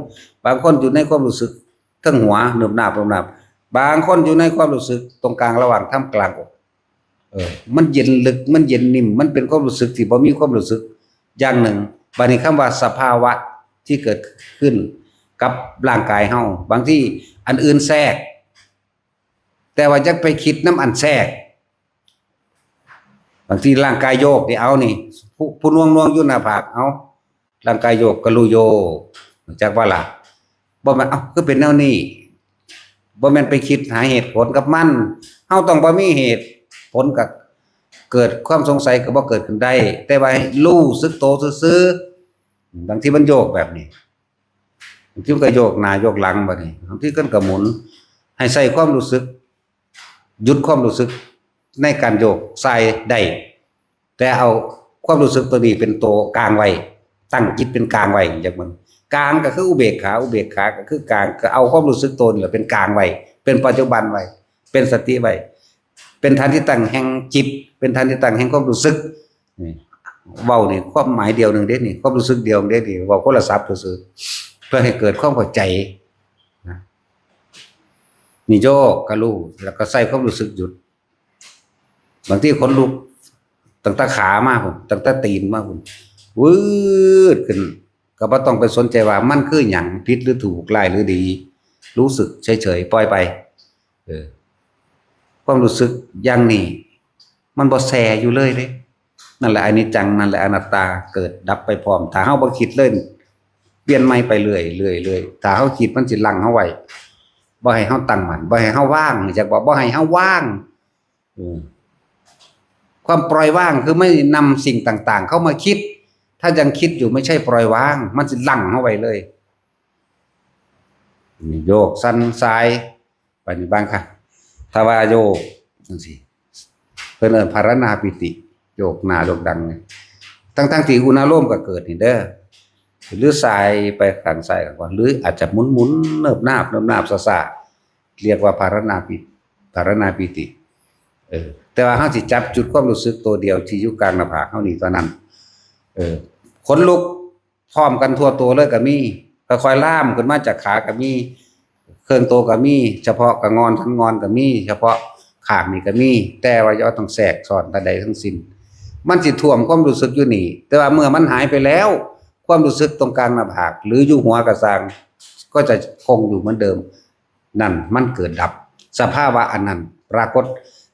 บางคนอยู่ในความรู้สึกทั้งหัวหนึบหนาบบางคนอยู่ในความรู้สึกตรงกลางระหว่างท่ามกลางอกมันเย็นลึกมันเย็นนิ่มมันเป็นความรู้สึกที่บ่มีความรู้สึกอย่างหนึ่งบัดนี้คำว่าสภาวะที่เกิดขึ้นกับร่างกายเฮาบางที่อันอื่นแทรกแต่ว่าจะไปคิดน้ำอันแทรกบางทีร่างกายโยกนี่เอานี่ผู้น่วงอยู่หน้าผากเอาร่างกายโยกก็รู้โยจากว่าล่ะบ่แม่นคือเป็นแนวนี้บ่แม่นไปคิดหาเหตุผลกับมันเฮาต้องบ่มีเหตุผลกับเกิดความสงสัยก็บ่เกิดขึ้นได้แต่ว่ารู้สึกโตซื่อๆบางทีมันโยกแบบนี้บางทีมันก็โยกหน้าโยกหลังบัดนี้บางทีก็หมุนให้ใส่ความรู้สึกหยุดความรู้สึกในการโยกใส่ได้แต่เอาความรู้สึกตัวนี้เป็นตัวกลางไว้ตั้งจิตเป็นกลางไว้อย่างมันกลางก็คืออุเบกขาก็คือกลางก็เอาความรู้สึกตัวนี่เป็นกลางไว้เป็นปัจจุบันไว้เป็นสติไว้เป็นฐานที่ตั้งแห่งจิตเป็นฐานที่ตั้งแห่งความรู้สึกนี่เว้านี่ความหมายเดียวนึงเด้นี่ความรู้สึกเดียวนึงเด้นี่เว้าคนละศัพท์ซื่อเพื่อให้เกิดความเข้าใจนะนี่โยกก็รู้แล้วก็ใส่ความรู้สึกหยุดบางทีคนลุกตั้งแต่ขามาพุ่นตั้งแต่ตีนมาพุ่นวืดขึ้นก็บ่ต้องไปสนใจว่ามันคือหยังผิดหรือถูกร้ายหรือดีรู้สึกเฉยๆปล่อยไปความรู้สึกอย่างนี้มันบ่แซ่อยู่เลยเด้นั่นแหละอนิจจังนั่นแหละอนัตตาเกิดดับไปพร้อมถ้าเฮาบ่คิดเลย เปลี่ยนใหม่ไปเรื่อยเรื่อยเรื่อยถ้าเฮาคิดมันสิลังเฮาไว้บ่ให้เฮาตั้งมั่นบ่ให้เฮาว่างจักบ่ให้เฮาว่างความปล่อยวางคือไม่นำสิ่งต่างๆเข้ามาคิดถ้ายังคิดอยู่ไม่ใช่ปล่อยวางมันสิลังเฮาไว้เลยโยกสั่นสายไปนี่บ้างค่ะถ้าว่าโยกจังซี่เพิ่นเอิ้นภารณาปิติโยกหน้าโยกดังทั้งที่อุณโลมก็เกิดนี่เด้อหรือสายไปข้างซ้ายก่อนหรืออาจจะหมุนๆเนิบนาบซ่าๆเรียกว่าภารณาปิติแต่ว่าเฮาสิจับจุดความรู้สึกตัวเดียวที่อยู่กลางหน้าผากเฮานี่เท่านั้นขนลุกพร้อมกันทั่วตัวเลยก็มีค่อยๆล่ามขึ้นมาจากขาก็มีเครื่องโตก็มีเฉพาะกะงอนทั้งงอนก็มีเฉพาะข้างนี่ก็มีแต่ว่าอย่าต้องแทรกซ้อนใดทั้งสิ้นมันสิท่วมความรู้สึกอยู่นี่แต่ว่าเมื่อมันหายไปแล้วความรู้สึกตรงกลางหน้าผากหรืออยู่หัวกระซางก็จะคงอยู่เหมือนเดิมนั่นมันเกิดดับสภาวะอันนั้นปรากฏ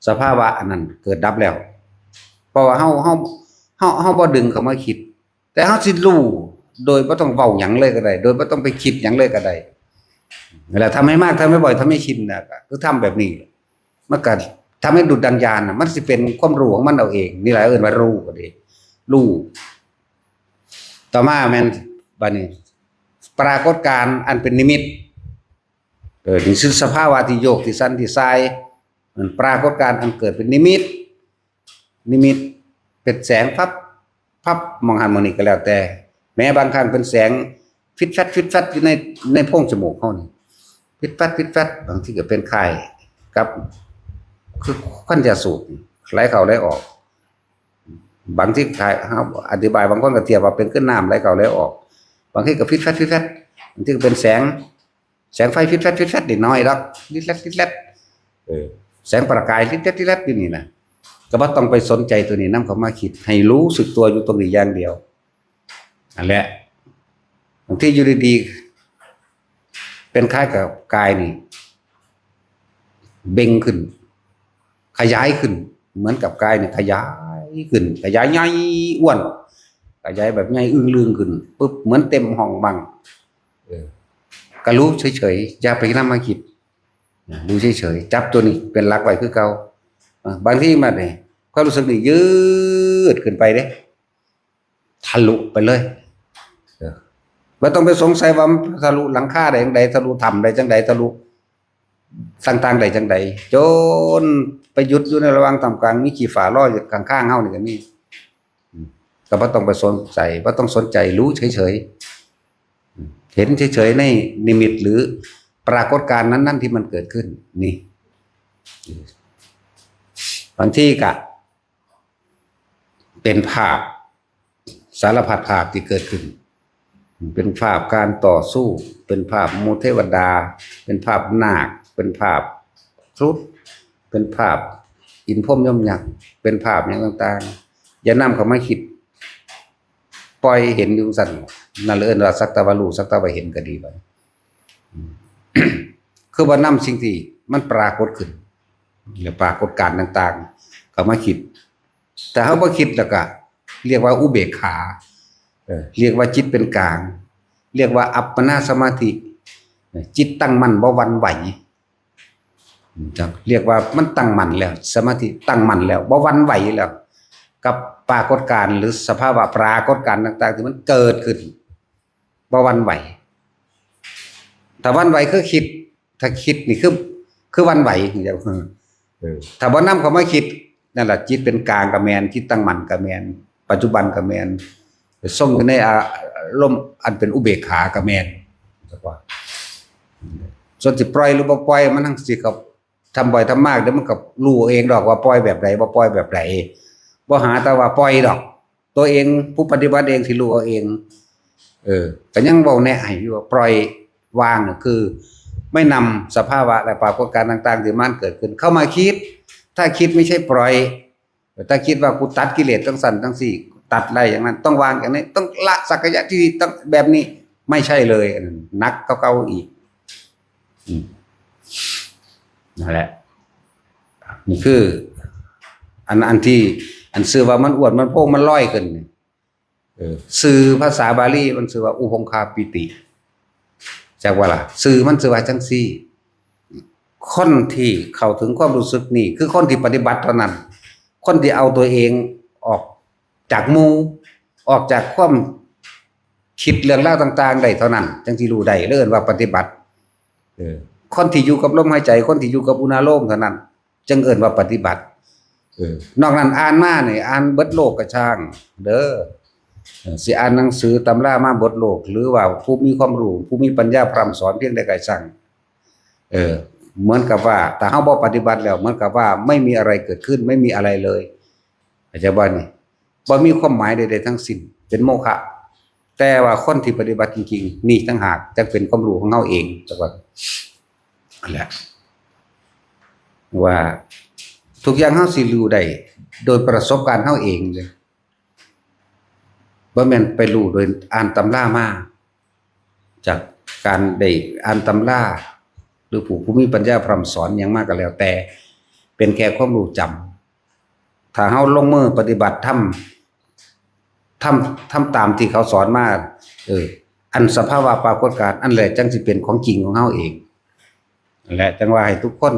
สภาวะอันนั้นเกิดดับแล้วเพราะว่าเฮาบ่ดึงเข้ามาคิดแต่เฮาสิรู้โดยบ่ต้องเว้าหยังเลยก็ได้โดยบ่ต้องไปคิดหยังเลยก็ได้เวลาทำให้มากทำให้บ่อยทำให้ชินน่ะก็คือทำแบบนี้มันก็ทำให้ดุจดังญาณน่ะมันสิเป็นความรู้ของมันเอาเองนี่แหละเอิ้นว่ารู้ก็ดีรู้ต่อมาแม่นบัดนี้ปรากฏการณ์อันเป็นนิมิตนี่คือสภาวะที่โยกที่สั่นที่สายมันปรากฏการณ์อันเกิดเป็นนิมิตเป็นแสงพับมองหันมองนี่ก็แล้วแต่แม้บางครั้งเป็นแสงฟิตฟัดอยู่ในโพรงจมูกเฮานี่ฟิตฟัดบางทีก็เป็นไข้กับคือควันยาสูบไหลเข้าไหลออกบางที่ไข้เฮาอธิบายบางคนก็เทียบว่าเป็นขึ้นน้ำไหลเข้าไหลออกบางทีก็ฟิตฟัดบางทีก็เป็นแสงไฟฟิตฟัดนิดหน่อยดอกลิดลัดแสงประกายลิดลัดอยู่นี่นะก็บ่ต้องไปสนใจตัวนี้นำเข้ามาคิดให้รู้สึกตัวอยู่ตรงนี้อย่างเดียวนั่นแหละบางทีอยู่ดีๆเป็นคล้ายกับกายนี่เบ่งขึ้นขยายขึ้นเหมือนกับกายเนี่ยขยายขึ้นขยายใหญ่อ้วนขยายแบบใหญ่อึ้งลึงขึ้นปึ๊บเหมือนเต็มห้องบังก็รู้เฉยๆอย่าไปนำมาคิดดูเฉยๆจับตัวนี้เป็นหลักไว้คือเก่าบางทีมาเนี่ยความรู้สึกนี่ยืดขึ้นไปเด้ทะลุไปเลยไม่ต้องไปสงสัยว่าทะลุหลังคาได้จังใดทะลุถ้ำได้จังใดทะลุต่างๆได้จังใดจนไปหยุดอยู่ในระหว่างท่ามกลางมีขี้ฝาลอยอยู่ข้างๆเฮานี่ก็มีก็บ่ต้องไปสนใจบ่ต้องสนใจรู้เฉยๆเห็นเฉยๆในนิมิตหรือปรากฏการณ์นั้นๆที่มันเกิดขึ้นนี่บางทีก็เป็นภาพสารพัดภาพที่เกิดขึ้นเป็นภาพการต่อสู้เป็นภาพมูเทวดาเป็นภาพนาคเป็นภาพครุฑเป็นภาพอินพรหมยมยักษ์เป็นภาพอย่างต่างๆอย่านำเข้ามาคิดปล่อยเห็นอยู่สั่นนั่นเลยว่าสักแต่ว่ารู้สักแต่ว่าเห็นก็ดีไป คือว่านำสิ่งที่มันปรากฏขึ้นหรือปรากฏการณ์ต่างๆเข้ามาคิดแต่เฮาบ่คิดแล้วก็เรียกว่าอุเบกขาเรียกว่าจิตเป็นกลางเรียกว่าอัปปนาสมาธิจิตตั้งมั่นบ่หวั่นไหวเรียกว่ามันตั้งมั่นแล้วสมาธิตั้งมั่นแล้วบ่หวั่นไหวแล้วกับปรากฏการณ์หรือสภาวะปรากฏการณ์ต่างๆที่มันเกิดขึ้นบ่หวั่นไหวถ้าหวั่นไหวคือคิดถ้าคิดนี่คือหวั่นไหวเดี๋ยวถ้าบ่นำเข้ามาคิดนั่นล่ะจิตเป็นกลางก็แม่นจิตตั้งมั่นก็แม่นปัจจุบันก็แม่นส่งอยู่ในอารมณ์อันเป็นอุเบกขาก็แม่นจักว่าส่วนสิปล่อยหรือบ่ปล่อยมันทั้งสิกับทำบ่อยทำมากเดี๋ยวมันก็รู้เองดอกว่าปล่อยแบบใดบ่ปล่อยแบบใดบ่หาแต่ว่าปล่อยดอกตัวเองผู้ปฏิบัติเองสิรู้เอาเองก็ยังเว้าแนะให้อยู่ว่าปล่อยวางคือไม่นำสภาวะและปรากฏการณ์ต่างๆที่มันเกิดขึ้นเข้ามาคิดถ้าคิดไม่ใช่ปล่อยถ้าคิดว่ากูตัดกิเลสทั้งสั่นทั้งสี่ตัดอะไรอย่างนั้นต้องวางอย่างนี้ต้องละสักยะที่ต้องแบบนี้ไม่ใช่เลยนักเก่าๆอีกนั่นแหละนี่คืออันที่อันซื้อว่ามันอ้วนมันโป่งมันลอยขึ้น สื่อภาษาบาลีมันชื่อว่าอุพงคาปิติจากว่าล่ะสื่อมันชื่อว่าจังซี่คนที่เข้าถึงความรู้สึกนี่คือคนที่ปฏิบัติเท่านั้นคนที่เอาตัวเองออกจากหมู่ออกจากความคิดเรื่องราวต่างๆได้เท่านั้นจังสิรู้ได้เอิ้นว่าปฏิบัติคนที่อยู่กับลมหายใจคนที่อยู่กับอุณาโลมเท่านั้นจึงเอิ้นว่าปฏิบัตินอกนั้นอ่านมานี่อ่านเบิดโลกก็ช่างเด้อสิอ่านหนังสือตำรามาเบิดโลกหรือว่าผู้มีความรู้ผู้มีปัญญาพร่ำสอนเพียงใดก็ช่างเหมือนกับว่าถ้าเฮาบ่ปฏิบัติแล้วเหมือนกับว่าไม่มีอะไรเกิดขึ้นไม่มีอะไรเลยอาจารย์ว่านี่บ่มีความหมายใดๆทั้งสิ้นเป็นโมฆะแต่ว่าคนที่ปฏิบัติจริงๆนี่ต่างหากจะเป็นความรู้ของเฮาเองแต่ว่านั่นแหละว่าทุกอย่างเฮาสิรู้ได้โดยประสบการณ์เฮาเองเลยบ่แม่นไปรู้โดยอ่านตำรามาจากการได้อ่านตำราหรือผู้มีปัญญาพร่ำสอนหยังมากก็แล้วแต่เป็นแค่ความรู้จำถ้าเฮาลงมือปฏิบัติทำตามที่เขาสอนมาอันสภาวะปรากฏการณ์อันแหละจังสิเป็นของจริงของเฮาเองนั่นแหละจังว่าให้ทุกคน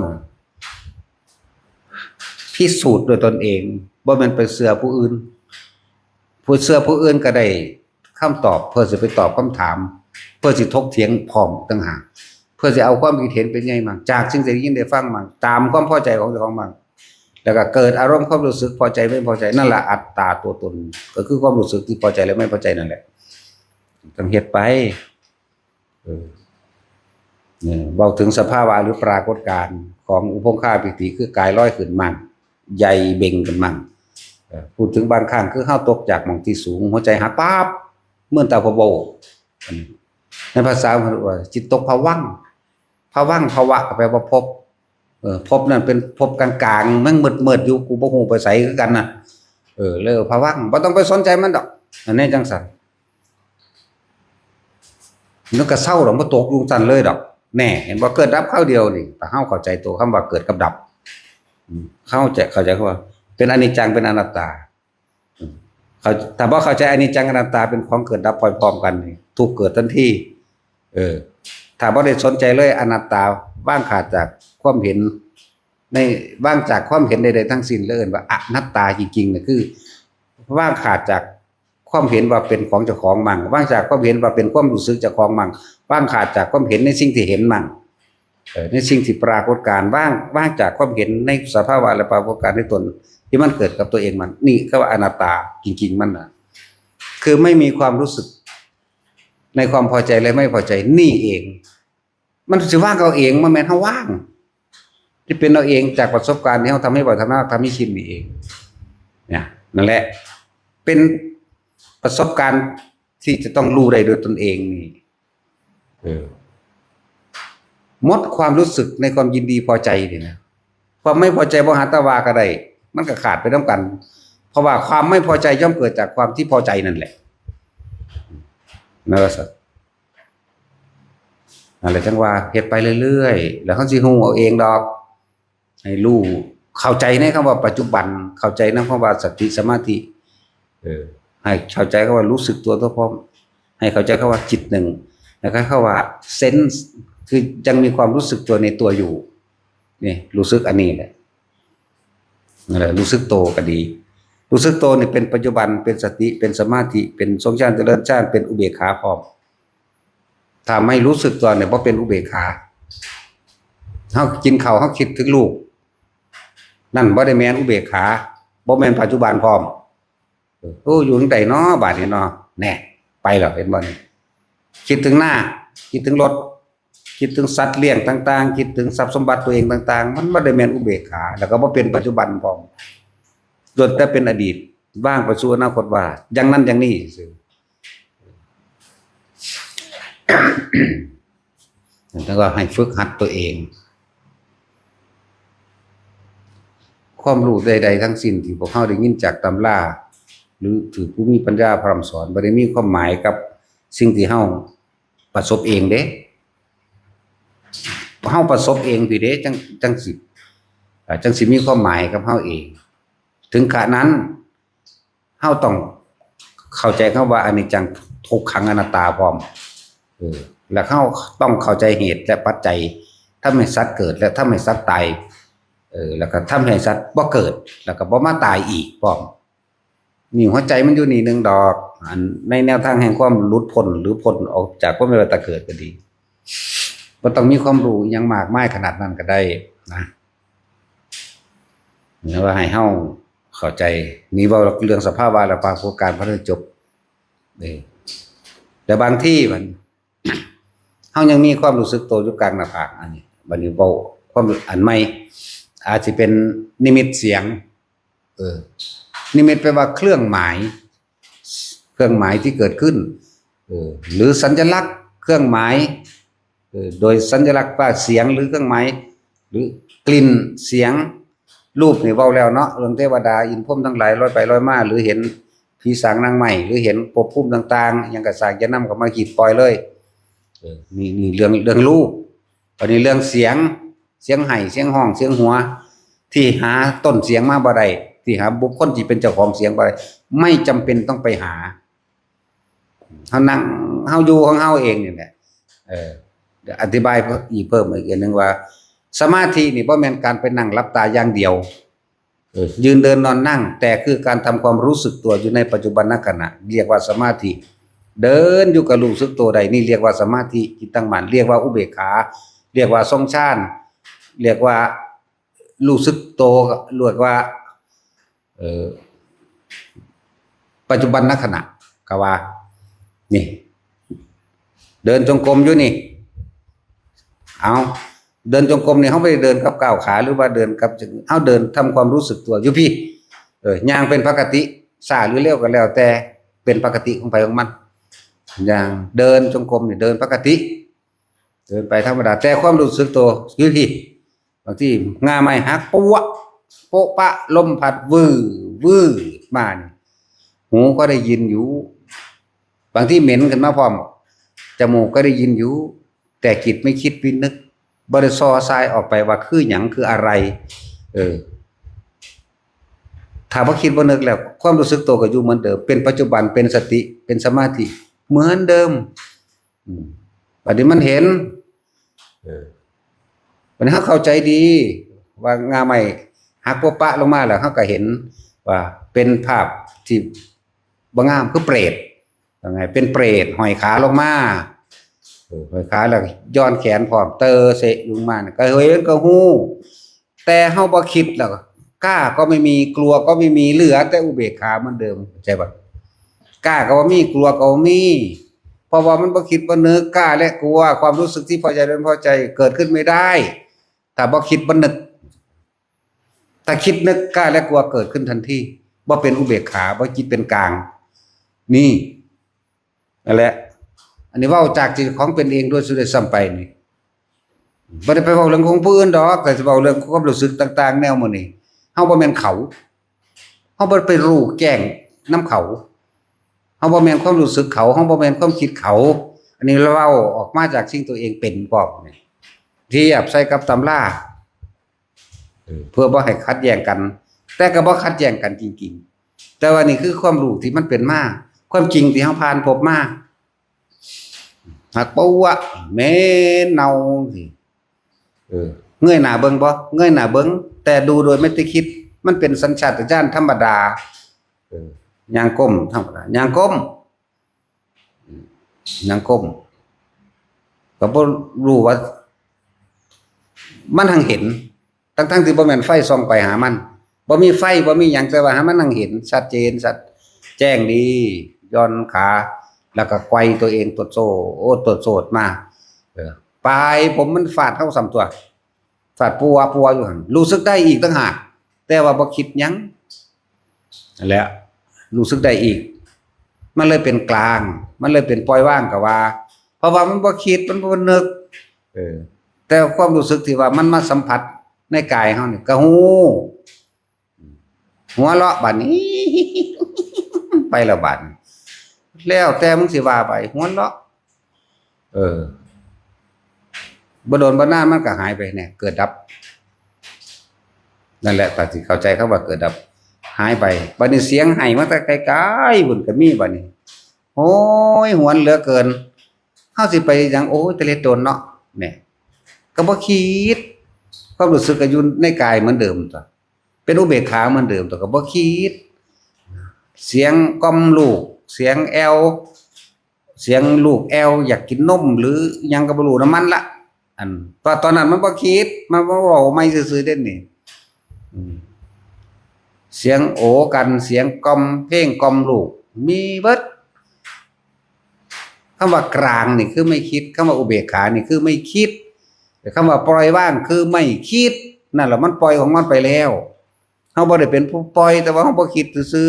พิสูจน์ด้วยตนเองบ่แม่นไปเชื่อผู้อื่นผู้เชื่อผู้อื่นก็ได้คำตอบเพื่อสิไปตอบคำถามเพื่อสิถกเถียงพร้อมต่างหากเพื่อสิเอาความคิดเห็นเป็นไงมั่งจากสิ่งที่ได้ยินได้ฟังมั่งตามความพอใจของเจ้าของมั่งแล้วก็เกิดอารมณ์ความรู้สึกพอใจไม่พอใจนั่นแหละอัตตาตัวตนก็คือความรู้สึกที่พอใจและไม่พอใจนั่นแหละต้องเฮ็ดไปเนี่ยเว้าถึงสภาวะหรือปรากฏการณ์ของอุปงคาปิติคือกายลอยขึ้นมั่งใหญ่เบ่งขึ้นมั่งพูดถึงบางครั้งคือเฮาตกจากหม่องที่สูงหัวใจหักป๊าบเหมือนตาพะโบในภาษาเขาเรียกว่าจิตตกภวังค์ภวังค์ภวะก็แปลว่าพบพบนั่นเป็นพบกลางๆมันมืดๆอยู่กูบ่ฮู้ไปไสคือกันน่ะเลยภวังค์บ่ต้องไปสนใจมันดอกอันนี้จังซั่นมันก็เศร้าดอกบ่ตกอยู่ซั่นเลยดอกแน่เห็นบ่เกิดดับคราวเดียวนี่ถ้าเฮาเข้าใจตัวคำว่าเกิดกับดับเข้าใจว่าเป็นอนิจจังเป็นอนัตตาถ้าบ่เข้าใจอนิจจังอนัตตาเป็นของเกิดดับพร้อมๆกันนี่ทุกเกิดทันทีถ้าบ่ได้สนใจเลยอนัตตาว่างขาดจากความเห็นในว่างจากความเห็นใดๆทั้งสิ้นเลยว่าอนัตตาจริงๆน่ะคือว่างขาดจากความเห็นว่าเป็นของเจ้าของมั่งว่างจากความเห็นว่าเป็นความรู้สึกเจ้าของมั่งว่างขาดจากความเห็นในสิ่งที่เห็นมั่งในสิ่งที่ปรากฏการณ์ว่างจากความเห็นในสภาวะและปรากฏการณ์ในตนที่มันเกิดกับตัวเองมันนี่ก็ว่าอนัตตาจริงๆมันน่ะคือไม่มีความรู้สึกในความพอใจและไม่พอใจนี่เองมันสิว่างเอาเองมันแม่นเฮาว่างที่เป็นเอาเองจากประสบการณ์ที่เฮาทำให้บ่อยทำให้ชินนี่เองเนี่ยนั่นแหละเป็นประสบการณ์ที่จะต้องรู้ได้โดยตนเองนี่หมดความรู้สึกในความยินดีพอใจนี่นะความไม่พอใจบ่หาตาวาก็ได้มันก็ขาดไปนำกันเพราะว่าความไม่พอใจย่อมเกิดจากความที่พอใจนั่นแหละนั่นแหละสิอะไรจังว่าเฮ็ดไปเรื่อยๆแล้วเฮาสิฮู้เอาเองดอกให้รู้เข้าใจในคำว่าปัจจุบันเข้าใจในคำว่าสติสมาธิให้เข้าใจคำว่ารู้สึกตัวพร้อมให้เข้าใจคำว่าจิตหนึ่งแล้วก็คำว่าเซนส์คือยังมีความรู้สึกตัวในตัวอยู่นี่รู้สึกอันนี้แหละนั่นแหละรู้สึกโตก็ดีรู้สึกโตนี่เป็นปัจจุบันเป็นสติเป็นสมาธิเป็นทรงฌานเจริญฌานเป็นอุเบกขาพร้อมถ้าไม่รู้สึกตัวเนี่ยบ่เป็นอุเบกขาเฮากินข้าวเฮาคิดถึงลูกนั่นบ่ได้แม่นอุเบกขาบ่แม่นปัจจุบันพร้อมอยู่จังได๋น้อบาดนี้เนาะแน่ไปแล้วเห็นบ่นี่คิดถึงหน้าคิดถึงรถคิดถึงสัตว์เลี้ยงต่างๆคิดถึงทรัพย์สมบัติตัวเองต่างๆมันบ่ได้แม่นอุเบกขาแล้วก็บ่เป็นปัจจุบันพร้อมจนแต่เป็นอดีตว่างไปสู่อนาคตว่าอย่างนั้นอย่างนี้ซื่อแล้วก็ให้ฝึกหัดตัวเองความรู้ใดๆทั้งสิ้นที่พวกเราได้ยินจากตำราหรือถือผู้มีปัญญาพร่ำสอนบ่ได้มีความหมายกับสิ่งที่เฮาประสบเองเด้เฮาประสบเองพี่เด้จังสิมีความหมายกับเฮาเองถึงขณะนั้นเฮาต้อง เข้าใจคำว่าอนิจจังทุกขังอนัตตาพร้อมแล้วเขาต้องเข้าใจเหตุและปัจจัยถ้าไม่สัตว์เกิดและถ้าไม่สัตว์ตายแล้วก็ทำให้สัตว์บ่เกิดแล้วก็บ่มาตายอีกพร้อมนี่หัวใจมันอยู่นี่นึงดอกอันในแนวทางแห่งความหลุดพ้นหรือพ้นออกจากความไม่ว่าแต่เกิดก็ดีบ่ต้องมีความรู้ยังมากมายขนาดนั้นก็ได้นะเนี่ยว่าให้เฮาเข้าใจนี่ว่าเรื่องสภาวะและปรากฏการณ์พระจบแต่บางที่มันเฮายังมีความรู้สึกตัวอยู่กลางหน้าผากอันนี้บัดนี้เว้าความอันใหม่อาจจะเป็นนิมิตเสียงนิมิตแปลว่าเครื่องหมายที่เกิดขึ้นหรือสัญลักษณ์เครื่องหมายโดยสัญลักษณ์ว่าเสียงหรือเครื่องหมายหรือกลิ่นเสียงรูปนี่เว้าแล้วเนาะเรื่องเทวดาอินทร์พรหมทั้งหลายลอยไปลอยมาหรือเห็นผีสางนางไม้หรือเห็นภพภูมิต่างๆอย่างกระสากจะนำเข้ามาขีดปล่อยเลยนี่เรื่องรูปตอนนี้เรื่องเสียงไห้เสียงห้องเสียงหัวที่หาต้นเสียงมาบ่ได้ที่หาบุคคลที่เป็นเจ้าของเสียงบ่ได้ไม่จำเป็นต้องไปหาเฮานั่งเฮาอยู่ของเฮาเองนี่แหละเดี๋ยวอธิบายอีกเพิ่มอีกอันนึงว่าสมาธินี่บ่แม่นการไปนั่งหลับตาอย่างเดียวยืนเดินนอนนั่งแต่คือการทำความรู้สึกตัวอยู่ในปัจจุบันขณะเรียกว่าสมาธิเดินอยู่กับรู้สึกตัวใดนี่เรียกว่าสมาธิจิตตั้งมั่นเรียกว่าอุเบกขาเรียกว่าทรงฌานเรียกว่ารู้สึกตัวเรียกว่าปัจจุบันขณะก็ว่านี่เดินจงกรมอยู่นี่เอาเดินจงกรมนี่เฮาไม่ได้เดินกับก้าวขาหรือว่าเดินกับเฮาเดินทำความรู้สึกตัวอยู่พี่ย่างเป็นปกติช้าหรือเร็วก็แล้วแต่เป็นปกติของไปของมันอย่างเดินจงกรมนี่เดินปกติเดินไปธรรมดาแต่ความรู้สึกตัวอยู่พี่บางทีง่าไม้หักปุ๊ะโปะปะลมพัดวื้อมานี่หูก็ได้ยินอยู่บางที่เหม็นขึ้นมาพร้อมจมูกก็ได้ยินอยู่แต่จิตไม่คิดวินึกบ่ได้ซ้อทรายออกไปว่าคือหยังคืออะไรถ้าบ่คิดบ่นึกแล้วความรู้สึกตัวก็อยู่เหมือนเดิมเป็นปัจจุบันเป็นสติเป็นสมาธิเหมือนเดิมบัดนี้มันเห็นวันนี้เฮาเข้าใจดีว่างาไม้หักโปะปะลงมาแล้วเฮาก็เห็นว่าเป็นภาพที่บ่งามคือเปรตยังไงเป็นเปรตห้อยขาลงมาห้อยขาแล้วย้อนแขนพร้อมเตอเสะลงมาก็เห็นก็ฮู้แต่เฮาบ่คิดแล้วกล้าก็ไม่มีกลัวก็ไม่มีเหลือแต่อุเบกขาเหมือนเดิมใช่ป่ะกล้าก็บ่มีกลัวก็บ่มีเพราะว่ามันบ่คิดบ่นึกกล้าและกลัวความรู้สึกที่พอใจหรือไม่พอใจเกิดขึ้นไม่ได้ถ้าบ่คิดบ่นึกถ้าคิดนึกกล้าและกลัวเกิดขึ้นทันทีบ่เป็นอุเบกขาบ่จิตเป็นกลางนี่นั่นแหละอันนี้เว้าจากจิตของเป็นเองด้วยสุดได้ซ้ำไปนี่บ่ได้ไปเว้าเรื่องของผู้อื่นดอกแต่สิเว้าเรื่องความรู้สึกต่างๆแนวหมู่นี้เฮาบ่แม่นเขาเฮาบ่ไปรู้แจ้งนำเขาเฮาบ่แม่นความรู้สึกเขาเฮาบ่แม่นความคิดเขาอันนี้เราเว้าออกมาจากสิ่งตัวเองเป็นพร้อมนี่เทียบใส่กับตำราเพื่อบ่ให้ขัดแย้งกันแต่ก็บ่ขัดแย้งกันจริงๆแต่ว่านี่คือความรู้ที่มันเป็นมาความจริงที่เฮาผ่านพบมาหักปวะแม่เนาสิเงยหน้าเบิ่งบ่เงยหน้าเบิ่งแต่ดูโดยไม่ได้คิดมันเป็นสัญชาตญาณธรรมดาย่างก้มธรรมดาย่างก้มก็บ่รู้ว่ามันหังเห็นทั้งๆที่บ่แม่นไฟส่องไปหามันบ่มีไฟบ่มีหยังแต่ว่าหามันหังเห็นชัดเจนชัดแจ้งดีย้อนขาแล้วก็ไกวตัวเองตรวจโซดมาปลายผมมันฟาดเข้าสำตัวฟาดปัวอยู่หั่นรู้สึกได้อีกต่างหากแต่ว่าบ่คิดหยังนั่นแหละรู้สึกได้อีกมันเลยเป็นกลางมันเลยเป็นปล่อยว่างก็ว่าเพราะว่ามันบ่คิดมันบ่นึกแต่ความรู้สึกที่ว่ามันมาสัมผัสในกายเฮานี่ก็ฮู้หัวเราะบัดนี้ไปแล้วบัดแล้วแต่มึงสิว่าไปหัวเราะบ่โดนบ่นานมันก็หายไปเนี่ยเกิดดับนั่นแหละตัดสิเข้าใจคำว่าเกิดดับ หายไปบัดนี้เสียงไห้มาแต่ไกลๆพุ่นก็มีบัดนี้โอ้ยหวนเหลือเกินเฮาสิไปหยังโอ้ยตะเล็ดโดนเนาะเนี่ยก็บ่คิดความรู้สึกก็อยู่ในกายเหมือนเดิมตัวเป็นอุเบกขาเหมือนเดิมตัวก็บ่คิดเสียงก้อมลูกเสียงแอวเสียงลูกแอวอยากกินนมหรือหยังก็บ่รู้นำมันละอันเพราะตอนนั้นมันบ่คิดมันบ่เว้าไม่ซื่อๆเด้นี่เสียงโอกันเสียงกล่อมเพลงกล่อมลูกมีเบิดคำว่ากลางนี่คือไม่คิดคำว่าอุเบกขานี่คือไม่คิดแต่คำว่าปล่อยว่างคือไม่คิดนั่นแหละมันปล่อยของมันไปแล้วเฮาบ่ได้เป็นผู้ปล่อยแต่ว่าเฮาบ่คิดซื่อ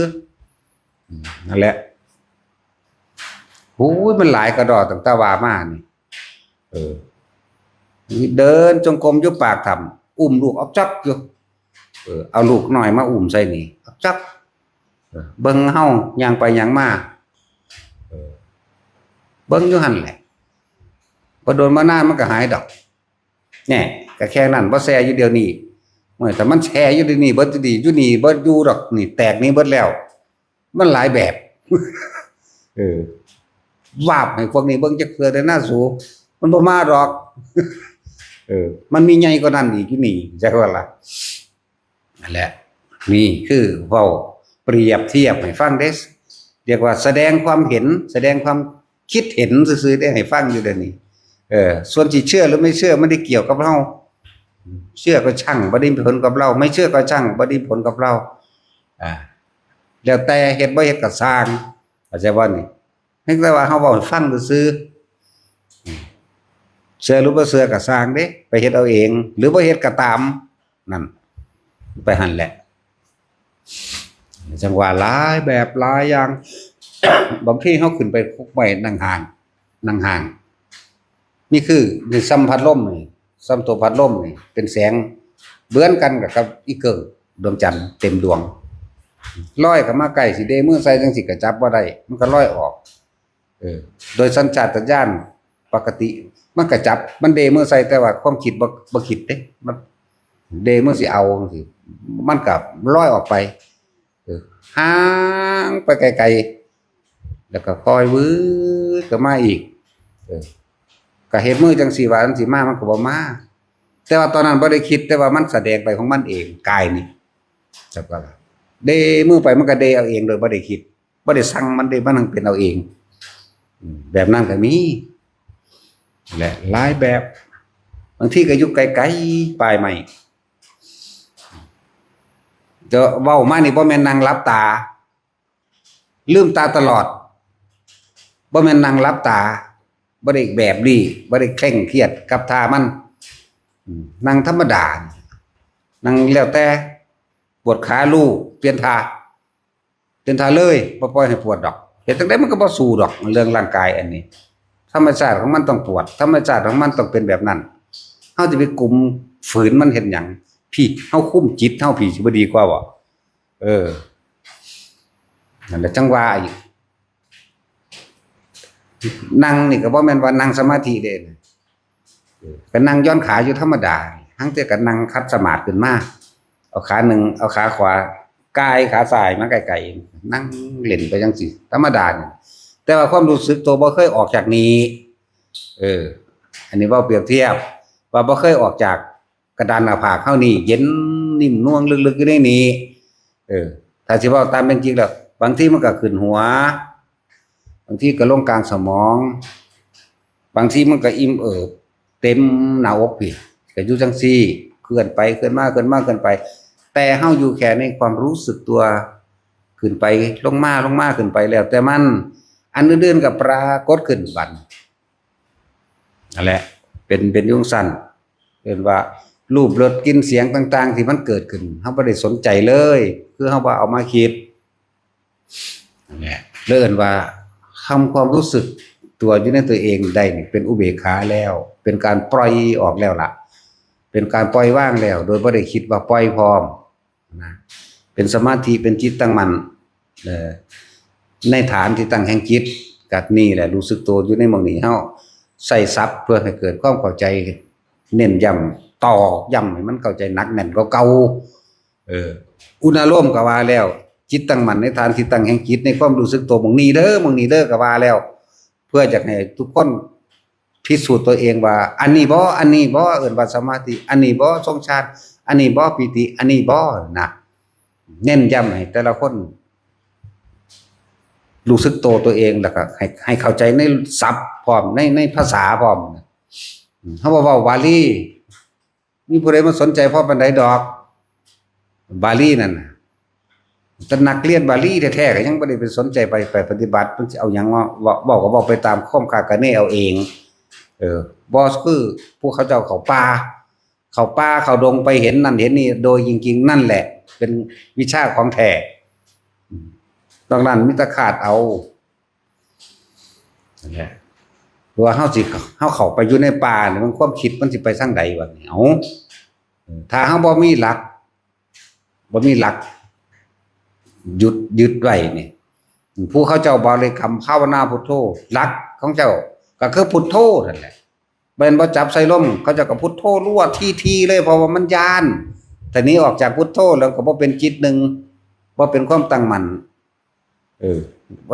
ๆนั่นแหละโอ้ยมันหลายกระดอตั้งแต่ว่ามานี่เดินจงกรมอยู่ปากถ้ำอุ้มลูกเอาจักอยู่เอาลูกน้อยมาอุ้มใส่นี่เอาจักเบิ่งเฮาย่างไปย่างมาเบิ่งอยู่หั่นแหละบ่โดนมานานมันก็หายดอกแน่ก็แค่นั้นบ่แซ่อยู่เดี๋ยวนี้เมื่อแต่มันแช่อยู่เดี๋ยวนี้เบิดดีอยู่นี่บ่อยู่ดอกนี่แตกนี่เบิดแล้วมันหลายแบบวาบให้พวกนี้เบิ่งจักเทื่อได้น่าสูมันบ่มาดอกมันมีใหญ่กว่านั้นอีกอยู่นี่จักว่าล่ะนั่นแหละนี่คือเว้าเปรียบเทียบให้ฟังเด้เรียกว่าแสดงความเห็นแสดงความคิดเห็นซื่อๆได้ให้ฟังอยู่เดี๋ยวนี้ส่วนที่เชื่อหรือไม่เชื่อไม่ได้เกี่ยวกับเราเชื่อก็ช่างบ่ได้ผลกับเราไม่เชื่อก็ช่างบ่ได้ผลกับเราแล้วแต่เฮ็ดบ่เฮ็ดก็สร้างเข้าใจบ่นี่เพียงแต่ว่าเฮาเว้าให้ฟังซื่อเชื่อหรือบ่เชื่อก็สร้างเด้ไปเฮ็ดเอาเองหรือบ่เฮ็ดก็ตามนั่นไปหั่นแหละจังว่าหลายแบบหลายอย่าง บางทีเฮาขึ้นไปคุกไว้นั่งห่างนี่คือนี่สัมพัดลมนี่สัมตัวพัดลมนี่เป็นแสงเบื้อนกันกับอีเกิงดวงจันทร์เต็มดวงลอยเข้ามาใกล้สิเดมือใส่จังสิก็จับบ่ได้มันก็ลอยออกโดยสัญชาตญาณปกติมันก็จับมันเดมือใส่แต่ว่าความคิดบ่คิดเด้มันเดมือสิเอาจังซี่มันก็ลอยออกไปห่างไปไกลๆแล้วก็คอยวืดก็มาอีกก็เฮ็ดมือจังซี่ว่าจังสิมามันก็บ่มาแต่ว่าตอนนั้นบ่ได้คิดแต่ว่ามันแสดงไปของมันเองกายนี่จักว่าล่ะเดมือไปมันก็เดเอาเองโดยบ่ได้คิดบ่ได้สั่งมันเดมันเป็นเอาเองแบบนั้นก็มีและหลายแบบบางทีก็อยู่ไกลๆปลายไม้จะเว้ามานี่บ่แม่นนั่งหลับตาลืมตาตลอดบ่แม่นนั่งหลับตาบ่ได้แบบนี้บ่ได้เคร่งเครียดกับท่ามันนั่งธรรมดานั่งแล้วแต่ปวดขาลู่เปลี่ยนท่าเลยบ่ปล่อยให้ปวดดอกเฮ็ดจังได๋มันก็บ่สู้ดอกเรื่องร่างกายอันนี้ธรรมชาติของมันต้องปวดธรรมชาติของมันต้องเป็นแบบนั้นเฮาจะไปกุมฝืนมันเฮ็ดหยังพี่เฮาคุมจิตเฮาพี่สิบ่ดีกว่าบ่นั่นแหละจังว่าอีกนั่งนี่ก็บ่แม่นว่านั่งสมาธิเด้ก็นั่งย้อนขาอยู่ธรรมดาทั้งแต่ก็นั่งคัดสมาธิขึ้นมาเอาขาหนึ่งเอาขาขวากายขาซ้ายมาไกลๆนั่งเล่นไปจังซี่ธรรมดานี่แต่ว่าความรู้สึกตัวบ่เคยออกจากนี้อันนี้เว้าเปรียบเทียบว่าบ่เคยออกจากกระดานหน้าผากเฮานี่เย็นนิ่มน่วงลึกๆอยู่ในนี้ถ้าสิเว้าตามเป็นจริงแล้วบางทีมันก็ขึ้นหัวบางทีก็ลงกลางสมองบางทีมันก็อิ่มเอิบเต็มหน้าอกพี่ก็อยู่จังซี่เคลื่อนไปเคลื่อนมาเคลื่อนมาเคลื่อนไปแต่เฮาอยู่แค่ในความรู้สึกตัวขึ้นไปลงมาขึ้นไปแล้วแต่มันอันอื่นๆก็ปรากฏขึ้นบัดนั่นแหละเป็นยุงสั่นเป็นว่ารูปรสกลิ่นเสียงต่างๆที่มันเกิดขึ้นเฮาบ่ได้สนใจเลยคือเฮาบ่เอามาคิดนั่นแหละเอิ้นว่าทำความรู้สึกตัวอยู่ในตัวเองได้นี่เป็นอุเบกขาแล้วเป็นการปล่อยออกแล้วล่ะเป็นการปล่อยว่างแล้วโดยบ่ได้คิดว่าปล่อยพร้อมนะเป็นสมาธิเป็นจิตตั้งมั่นในฐานที่ตั้งแห่งจิตกัดนี่แหละรู้สึกตัวอยู่ในหม่องนี้เฮาใส่ศัพท์เพื่อให้เกิดความเข้าใจเน้นย้ำต่อย้ำให้มันเข้าใจหนักแน่นกว่าเก่า อุณาโลมก็ว่าแล้วจิตตั้งมั่นในฐานที่ตั้งแห่งจิตในความรู้สึกตัวหม่องนี้เด้อหม่องนี้เด้อก็ว่าแล้วเพื่อจะให้ทุกคนพิสูจน์ตัวเองว่าอันนี้บ่เอิ้นว่าสมาธิอันนี้บ่ทรงฌานอันนี้บ่ปิติอันนี้บ่นะเน้นย้ำให้แต่ละคนรู้สึกตัวเองแล้วก็ให้เข้าใจในศัพท์พร้อมในภาษาพร้อมเฮาบ่เว้าบาลีมีผู้ใดมาสนใจพอปานใดดอกบาลีนั่นน่ะแต่นักเรียนบาลีแท้ๆก็ยังบ่ได้ไปสนใจไปปฏิบัติเพิ่นสิเอาหยังมาเว้าก็เว้าไปตามความคาดคะเนเอาเองบ่คือพวกเขาเจ้าเข้าป่าเข้าดงไปเห็นนั่นเห็นนี่โดยจริงๆนั่นแหละเป็นวิชาของแท้ดังนั้นมิตรขาดเอานั่นแหละว่าเฮาเข้าไปอยู่ในป่านี่มันความคิดมันสิไปทางใดวะนี่ถ้าเฮาบ่มีหลักยึดไว้นี่ผู้เขาเจ้าบริกรรมภาวนาพุทโธหลักของเจ้าก็คือพุทโธนั่นแหละเป็นบ่จับใส่ลมเขาเจ้าก็พุทโธรั่วทีเลยเพราะว่ามันยานแต่นี้ออกจากพุทโธแล้วก็บ่เป็นจิตหนึงบ่เป็นความตั้งมั่นบ่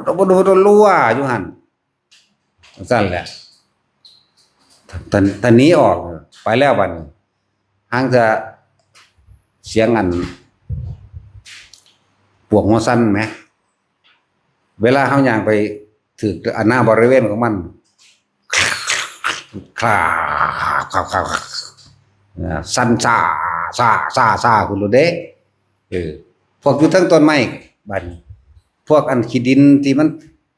รั่วอยู่หั่นซั่นแหละตอนนี้ออกไปแล้วบัดนี้ห่างจะเสียงอันปวกหัวสั้นไหมเวลาเฮาย่างไปถึกอันหน้าบริเวณของมันคลาสั้นซ่าคุณรู้เด้พวกอยู่ทั้งต้นไม้บัดพวกอันขี้ดินที่มัน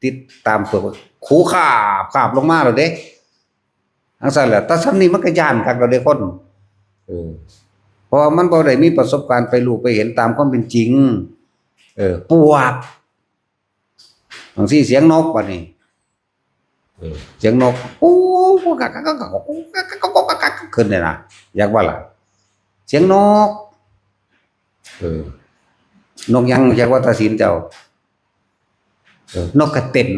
ติดตามพวกคูขาบลงมาแล้วเด้จังซั่นแหละแต่ซ้ำนี้มันก็ย้านคักแล้วเด้คนเพราะมันบ่ได้มีประสบการณ์ไปรู้ไปเห็นตามความเป็นจริงปวกบางทีเสียงนกบัดนี้เสียงนกกักขึ้นเลยนะอยากว่าล่ะเสียงนกนกยังอยากว่าตาศีลเจ้านกกระเต็น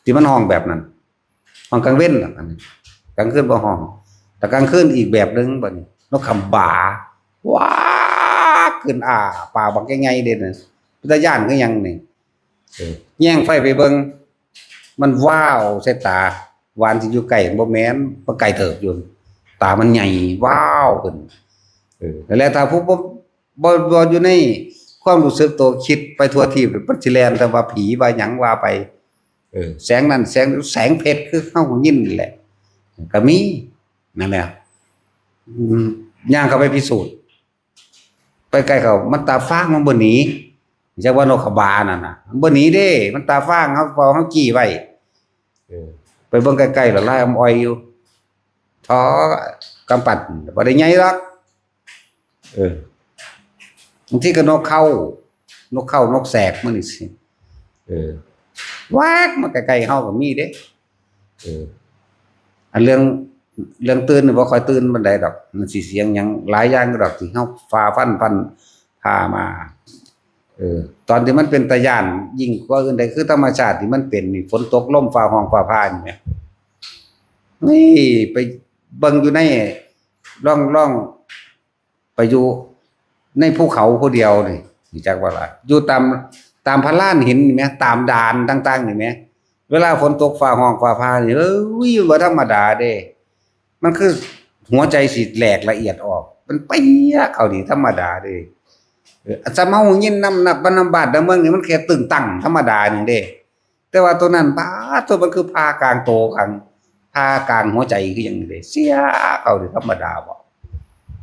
ที่มันห้องแบบนั้นห้องกลางเว้นอันนี้กลางคืนบ่ห้องแต่กลางคืนอีกแบบนึงบัดนี้นกคำบ่าว้าขึ้นป่าบักใหญ่ๆเด่นตาย่านคือหยังนี่แย่งไฟไปเบิ่งมันว้าวใส่ตาวานที่อยู่ใกล้บ่แม่นบ่ไกลเถิบอยู่ตามันใหญ่ว้าวขึ้นแล้วถ้าผู้บ่อยู่ในความรู้สึกตัวคิดไปทั่วทีบมันสิแล่นแต่ว่าผีว่าหยังว่าไปแสงนั้นแสงเพชรคือเฮายินนี่แหละก็มีนั่นแหละย่างเข้าไปพิสูจน์ไปใกล้เขามันตาฟ้างมันบ่หนีจักว่านกขบานั่นน่ะมันบ่หนีเด้มันตาฟ้างเฮาจี้ไว้ไปเบิ่งใกล้ๆแล้วลายอ้อยอยู่ท้อกำปั้นบ่ได้ใหญ่หรอกบางทีก็นกเข้านกแสกมื้อนี่สิวากมาใกล้ๆเฮาก็มีเด้อันเรื่องตื่นนี่บ่ค่อยตื่นปานใดดอกมันสิเสียงหยังหลายอย่างดอกที่เฮาฝ่าฟันพามาตอนที่มันเป็นตาย้านยิ่งกว่าอื่นใดคือธรรมชาติที่มันเป็นนี่ฝนตกลมฟ้าร้องฟ้าผ่านี่แหมนี่ไปเบิ่งอยู่ในร่องไปอยู่ในภูเขาผู้เดียวนี่จักว่าล่ะอยู่ตามพลานหินนี่แหมตามด่านต่างๆนี่แหมเวลาฝนตกฟ้าร้องฟ้าผ่านี่บ่ธรรมดาเด้มันคือหัวใจสิแหลกละเอียดออกมันเปี้ยเข้านี่ธรรมดาเด้สมเฮายินนำนับบรรณบาตเมืองนี่มันแค่ตึงตั้งธรรมดานึงเด้แต่ว่าตัวนั้นตัวมันคือพากลางโตพากลางหัวใจคือหยังนี่เด้เสียเข้านี่ธรรมดาบ่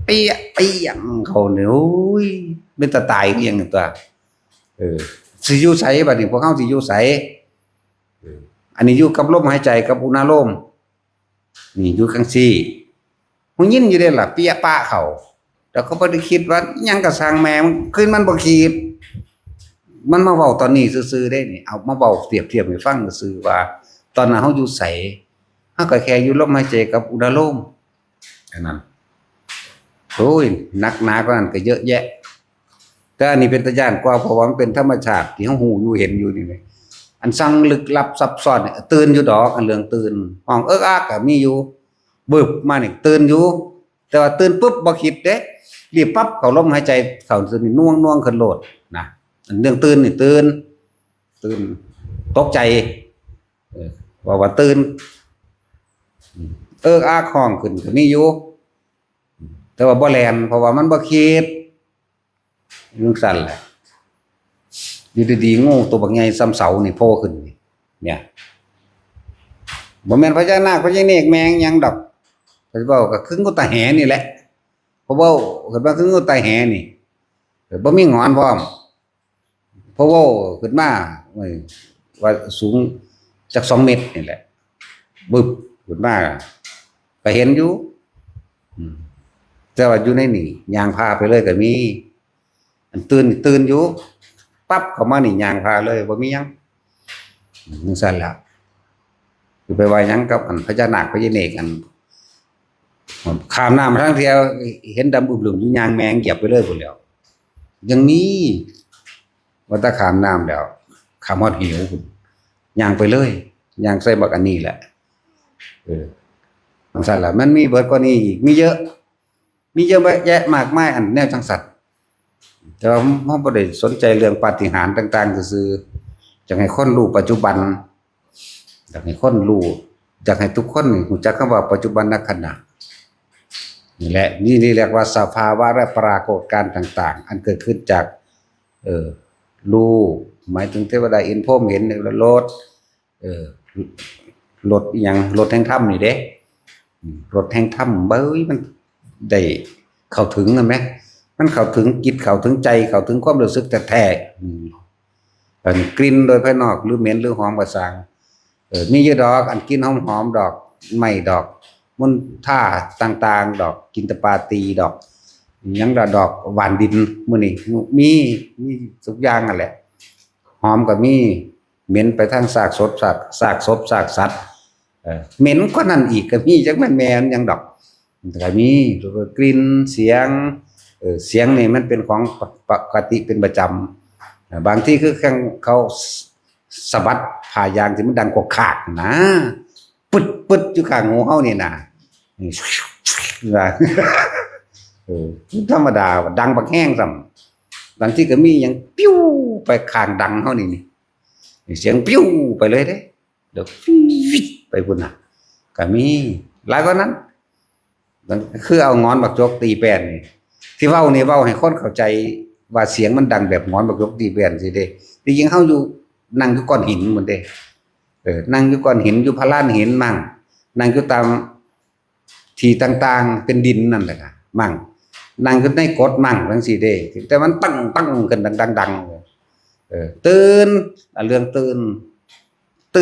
เปี้ยงเข้านี่โอ้ยเป็นตาตายคือหยังนี่ตัวสิอยู่ไสบัดนี้พวกเฮาสิอยู่ไสอันนี้อยู่กับลมหายใจกับอุณาโลมนี่อยู่จังซี่ฮู้ยินอยู่เด้ล่ะเปี้ยป้าเข้าแล้วก็บ่ได้คิดว่าหยังก็สร้างแม่มันคืนมันบ่คิดมันมาเว้าตอนนี้ซื่อๆได้นี่เอามาเว้าเปรียบเทียบให้ฟังซื่อว่าตอนนั้นเฮาอยู่ไสเฮาก็แค่อยู่ลมหายใจกับอุณาโลมแค่นั้นโอ้ยหนักหนากว่านั้นก็เยอะแยะแต่อันนี้เป็นตาย้านกว่าเพราะว่ามันเป็นธรรมชาติที่เฮาฮู้อยู่เห็นอยู่นี่แหละอันสั่งลึกลับซับซ้อนเนี่ยตื่นอยู่ดอกอันเรื่องตื่นห้องอักก็มีอยู่บึบมานี่ตื่นอยู่แต่ว่าตื่นปุ๊บบ่คิดเด้ รีบปั๊บเข้าลมหายใจเข้าตื่นนี่น่วงขึ้นโลดนะอันเรื่องตื่นนี่ตื่นตกใจว่าตื่นอ้าคองขึ้นก็มีอยู่แต่ว่าบ่แลนเพราะว่ามันบ่คิดจังซั่นแหละอยู่ดีๆงูตัวบักใหญ่ซ้ำเสานี่โผล่ขึ้นเนี่ยบ่แม่นพญานาคพญาเนกแมงหยังดอกเขาเว้าก็คืองูตาแหนี่แหละเพราะว่าเกิดว่าคืองูตาแหนี่บ่มีหงอนพร้อมเพราะว่าขึ้นมาว่าสูงจัก2 เมตรนี่แหละบึบขึ้นมาก็เห็นอยู่แต่ว่าอยู่ในนี่ยางพาไปเลยก็มีอันตื่นอยู่ปั๊บเข้ามานี่ยางพาเลยบ่มีหยังจังซั่นล่ะคือไปว่าหยังกับอันพญานาคพญาเนกอันข้ามน้ำมาทั้งเที่ยวเห็นดำอึบๆอยู่ยางแมงเหยียบไปเลยพุ่นแล้วยังมีว่าถ้าข้ามน้ำแล้วข้ามฮอดหิวพุ่นย่างไปเลยย่างใส่บักอันนี้แหละจังซั่นล่ะมันมีเบิดกว่านี้อีกมีเยอะแยะมากมายอันแนวจังสัตว์แต่ว่าผมบ่ได้สนใจเรื่องปาฏิหาริย์ต่างๆซื่อๆจักให้คนรู้ปัจจุบันอยากให้คนรู้อยากให้ทุกคนรู้จักคำว่าปัจจุบันขณะนี่แหละนี่เรียกว่าสภาวะและปรากฏการณ์ต่างๆอันเกิดขึ้นจากรู้หมายถึงเทวดาอินพรหมเห็นรถรถอีหยังรถแห่งธรรมนี่เด้รถแห่งธรรมเบ้ยมันได้เข้าถึงนะแม่มันเข้าถึงจิตเข้าถึงใจเข้าถึงความรู้สึกแท้ๆอันกลิ่นโดยภายนอกหรือเหม็นหรือหอมก็สร้างมีอยู่ดอกอันกลิ่นหอมๆดอกไม้ดอกมณฑาต่างๆดอกกินตปาตีดอกหยังดอกหวานดินมื้อนี้มีทุกอย่างนั่นแหละหอมก็มีเหม็นไปทางซากศพซากสัตว์เหม็นกว่านั้นอีกก็มีจักแม่นหยังดอกก็มีกลิ่นเสียงเสียงนี่มันเป็นของปกติเป็นประจำบางที่คือเขาสะบัดผ่ายางที่มันดังกว่าขากนะปึ๊ดอยู่ข้างหูเฮานี่น่ะธรรมดาดังบักแห้งซ้ำบางที่ก็มีหยังปิ้วไปข้างดังเฮานี่เสียงปิ้วไปเลยเด้เดี๋ยวไปพุ่นน่ะก็มีหลายกว่านั้นคือเอางอนบักจกตีแป้นนี่ที่เว้านี่เว้าให้คนเข้าใจว่าเสียงมันดังแบบงอนบักจกตีแป้นสิเด้จริงๆเฮาอยู่นั่งอยู่ก้อนหินหมดเด้นั่งอยู่ก้อนหินอยู่พลานหินมั่งนั่งอยู่ตามที่ต่างๆเป็นดินนั่นแหละค่ะมั่งนั่งอยู่ในกฎมั่งจังซี่เด้แต่มันตั้งกันดังตื่นเรื่องตื่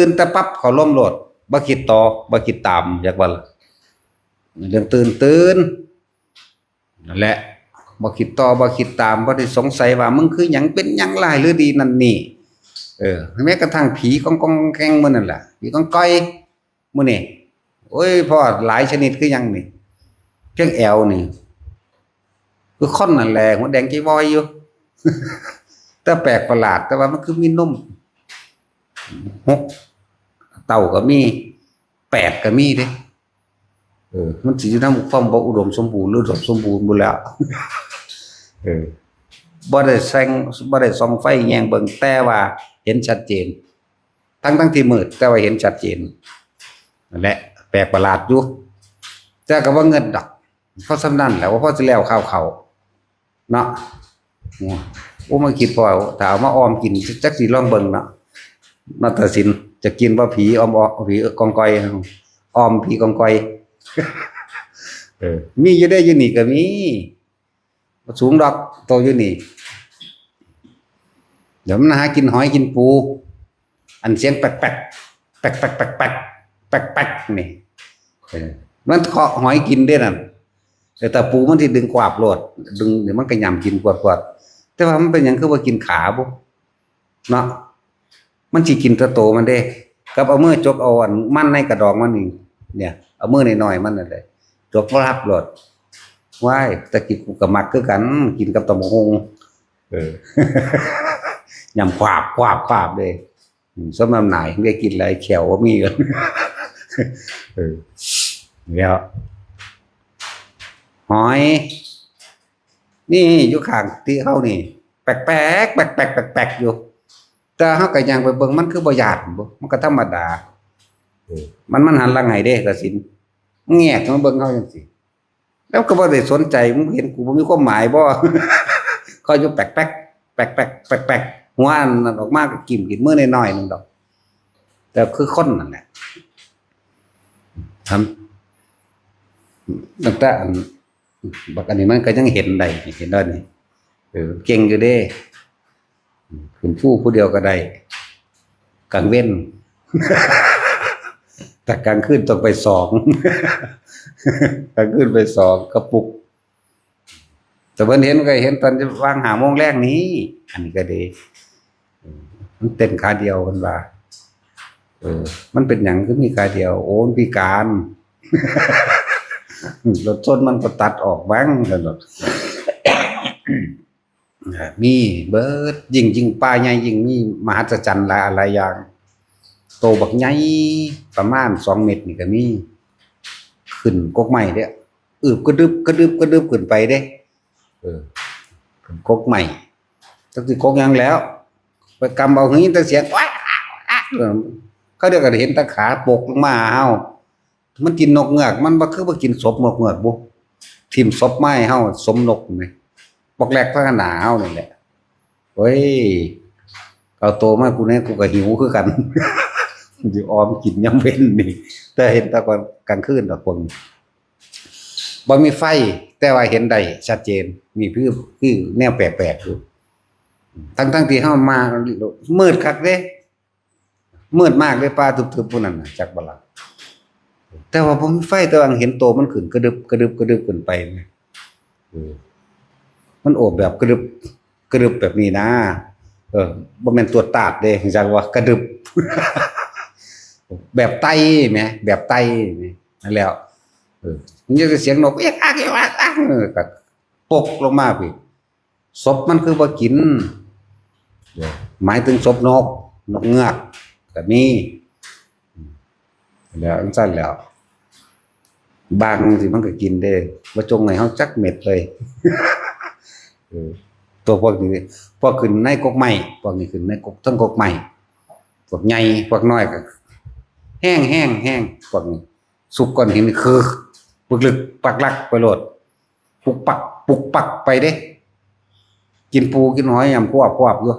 นแต่ปั๊บเขาล้มโลดบ่คิดต่อบ่คิดตามอยากว่าเรื่องตื่นนั่นแหละบ่คิดต่อบ่คิดตามบ่ได้สงสัยว่ามึงคือหยังเป็นหยังหลายหรือดีนั่นนี่แม้กระทั่งผีกองแกงมื้อนั่นล่ะผีกองก้อยมื้อนี่โอ้ยพ่อหลายชนิดคือหยังนี่เพียงแอวนี่คือค่อนนั่นแหละหัวแดงจีวอยอยู่ แต่แปลกประหลาดแต่ว่ามันคือมีนม6เต่าก็มี8ก็มีเด้มันสิอยู่นำความบ่อุดมสมบูรณ์หรือสมบูรณ์บ่แล้วบ่ได้ส่องไฟแยงเบิ่งแต่ว่าเห็นชัดเจนทั้งที่มืดแต่ว่าเห็นชัดเจนนั่นแหละแปลกประหลาดอยู่แต่ก็บ่เงินดอกเพราะสำนั้นแหละว่าพอสิแล้วข้าวเขาเนาะโอ้มาคิดพอถ้าเอามาออมกินจักสิลองเบิ่งเนาะนาฏศิลป์จะกินว่าผีออมผีกองกอยออมผีกองกอยมีอยู่ได้อยู่นี่ก็มีสูงดอกโตอยู่นี่เดี๋ยวมันหากินหอยกินปูอันเสียงแป๊กนี่มันเคาะหอยกินได้นั่นแต่ปูมันที่ดึงกวาบโลดดึงเดี๋ยวมันก็ยำกินกวาดแต่ว่ามันเป็นหยังคือว่ากินขาบ่เนาะมันสิกินโตมันเด้กับเอามือจกเอาอันมันในกระดองมันนี่เนี่ยเอามือน้อยๆมันนั่นแหละจกรับโลดว้ายตะกี้กูก็มักคือกันกินกับตำบักหุ่งยำควาบเด้สมน้ำหน่ายได้กินหลายแขวว่ามีกันแล้วหอย นี่อยู่ข้างที่เฮานี่แปลกๆแปลกๆอยู่แต่เฮาก็ยังไปเบิ่งมันคือบ่ญาติบ่มันก็ธรรมดามันหันหลังให้เด้กสินแงกมาเบิ่งเฮาจังซี่แล้วก็บ่ได้สนใจมึงเห็นกูบ่มีความหมายบ่ เขาอยู่แปลกๆแปลกๆหัวอันนั้นออกมาก็กินมื้อน้อยๆนึงดอกแต่คือคนนั่นแหละทำตั้งแต่บักอันนี้มันก็ยังเห็นได้เห็นได้นี่เก่งอยู่เด้ขึ้นผู้เดียวก็ได้กลางเว้น แต่กลางคืนต้องไป2 กลางคืนไป2กระปุกแต่เพิ่นเห็นก็เห็นตอนจะวาง5 โมงแรกนี้อันนี้ก็ดีมันเต้นขาเดียวเพิ่นว่ามันเป็นหยังคือมีขาเดียวโอ้พิการ รถชนมันก็ตัดออกบ้างกันหรอก มีเบิดยิ่งป่าใหญ่ยิ่งมีมหัศจรรย์หลายอย่างโตบักใหญ่ประมาณ2 เมตรนี่ก็มีขึ้นกกไม้เด้กระดึบขึ้นไปเด้ขึ้นกกไม้จักสิกกหยังแล้วไปกำเอาหึแต่เสียงว้าเขาเรียกก็เห็นตะขาปกลงมาเฮามันกินนกเงือกมันบ่คือบ่กินศพนกเงือกบ่ทิ่มศพไม้เฮาสมนกนี่บอกแรกพระขนาเฮานี่แหละเฮ้ยเอาโตมากูเนี่ยกูก็หิวคือกัน สิออมกินยามเว้นนี่แต่เห็นแต่ก่อนกลางคืนดอกพวกนี้บ่มีไฟแต่ว่าเห็นได้ชัดเจนมีคือแนวแปลกๆอยู่ทั้งที่เฮามามืดคักเด้มืดมากเลยป่าทึบๆพวกนั้นน่ะจักบ่ล่ะแต่ว่าบ่มีไฟแต่ว่าเห็นโตมันขึ้นกระดึบขึ้นไปมันโอบแบบกระดึบแบบนี้นะบ่แม่นตัวตาดเด้จักว่ากระดึบ แบบไตแหมแบบไตนี่นั่นแล้วมันจะเสียงนกเอ๊ะอักก็ปกลงมาพี่ศพมันคือบ่กินหมายถึงศพนกเงือกก็มีแล้วจังซั่นแล้วบางสิมันก็กินเด้บ่จงให้เฮาจักเม็ดเลย ตัวพวกนี้พวกขึ้นในกกไม้พวกนี้ขึ้นในกกทั้งกกไม้พวกใหญ่พวกน้อยก็แห้งพวกนี้สุกก้อนหินคือปึกลึกปักลักไปโลดปุกปักไปเด้กินปูกินหอยยำควบอยู่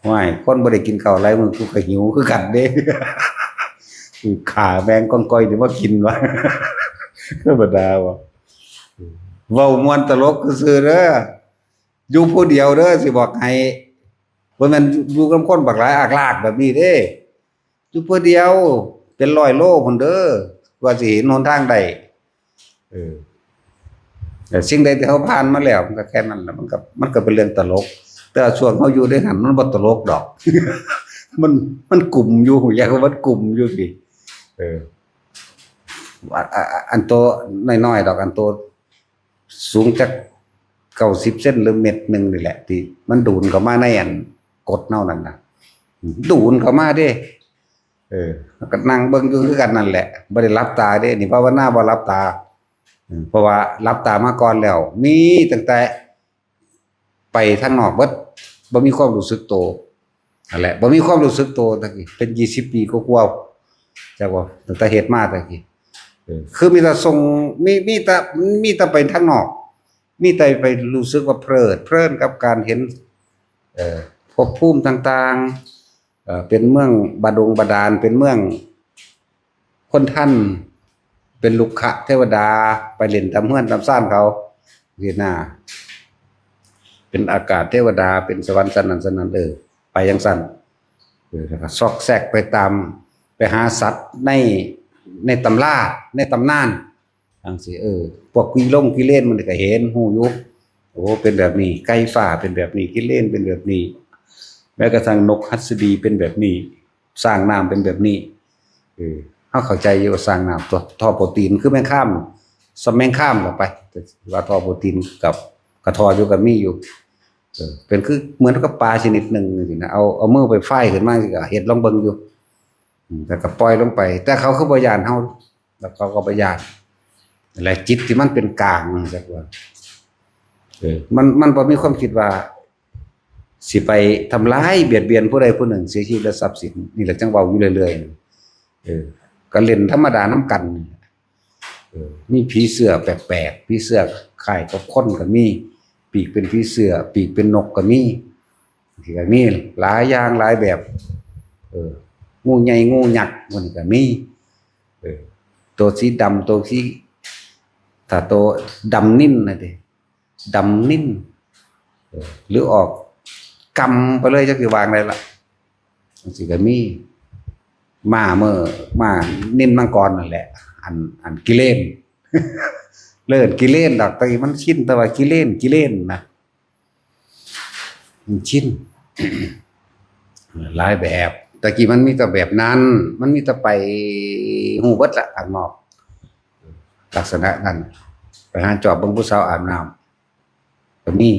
ห้วยคนบ่ได้กินข้าวหลายมื้อกูก็หิวคือกันเด้ ขาแมงก้อยนี่บ่กินวะ ธรรมดาบ่เว้าม่วนตลกซื่อๆเด้ออยู่ผู้เดียวเด้อสิบอกให้บ่แม่นอยู่กับคนบักหลายอากลากแบบนี้เด้อยู่ผู้เดียวเป็น100 โลพุ่นเด้อว่าสิเห็นหนทางใดแต่สิ่งใดที่เฮาผ่านมาแล้วมันก็แค่นั้นแหละมันก็เป็นเรื่องตลกแต่ช่วงเฮาอยู่ด้วยกันมันบ่ตลกดอก มันกลุ่มอยู่อยากว่ามันกลุ่มอยู่พี่อันโตน้อยๆดอกอันโตสูงจัก90 เซนหรือเม็ดนึงนี่แหละที่มันดูดเข้ามาในอันกดเน่านั่นน่ะดูดเข้ามาเด้ก็นั่งเบิ่งอยู่คือกันนั่นแหละบ่ได้หลับตาเด้นี่ภาวนาบ่หลับตาเพราะว่าหลับตามาก่อนแล้วมีตั้งแต่ไปทางนอกเบิดบ่มีความรู้สึกโตนั่นแหละบ่มีความรู้สึกโตตะกี้เป็น20 ปีกว่าๆจักว่าตั้งแต่เฮ็ดมาตะกี้คือมีแต่ส่งมีแต่ไปทางนอกมีแต่ไปรู้สึกว่าเพลินกับการเห็นภพภูมิต่างๆเป็นเมืองบาดาลเป็นเมืองคนท่านเป็นลุกขะเทวดาไปเล่นตามเฮือนตามซ่านเขาเห็นหน้าเป็นอากาศเทวดาเป็นสวรรค์สันนั้นไปจังซั่นแล้วก็ซอกแซกไปตามไปหาสัตว์ในตำราในตำนานจังซี่พวกกิเลนมันก็เห็นฮู้อยู่โอ้เป็นแบบนี้ไก่ฟ้าเป็นแบบนี้กิเลนเป็นแบบนี้แม้กระทั่งนกหัสดีเป็นแบบนี้สร้างน้ำเป็นแบบนี้เฮาเข้าใจอยู่ว่าสร้างน้ำตัวท่อโปรตีนคือแมงข้ามสำแมงข้ามเข้าไปว่าท่อโปรตีนกับกระทออยู่กับมีอยู่เป็นคือเหมือนกับปลาชนิดหนึ่งสินะเอามือไปฝ้ายขึ้นมาสิก็เฮ็ดลองเบิ่งอยู่แต่ก็ปล่อยลงไปแต่เขาคือบ่ย้านเฮาแล้วเขาก็บ่ย้านอะไรจิตที่มันเป็นกลางจักว่า มันบ่มีความคิดว่าสิไปทำร้ายเบียดเบียนผู้ใดผู้หนึ่งเสียชีวิตและทรัพย์สินนี่แหละจังเว้าอยู่เรื่อยๆก็เล่นธรรมดาน้ำกันมีผีเสื้อแปลกๆผีเสื้อคล้ายกับคนก็มีปีกเป็นผีเสื้อปีกเป็นนกก็มีที่ก็มีหลายอย่างหลายแบบงูใหญ่งูยักษ์มันก็มีตัวสีดำตัวสีถ้าตัวดำนิ่นนะดิดำนิ่นหรือออกกำไปเลยจะคือวางได้ละสิก็มีมานิ่นมังกรนั่นแหละอันกิเลนเลิศกิเลนดอกตะกี้มันชินแต่ว่ากิเลนนะมันชิน หลายแบบตะกี้มันมีแต่แบบนั้นมันมีแต่ไปหูเบิดละข้างนอกลักษณะนั้นไปหาจอบเบิ่งผู้สาวอาบน้ำก็มี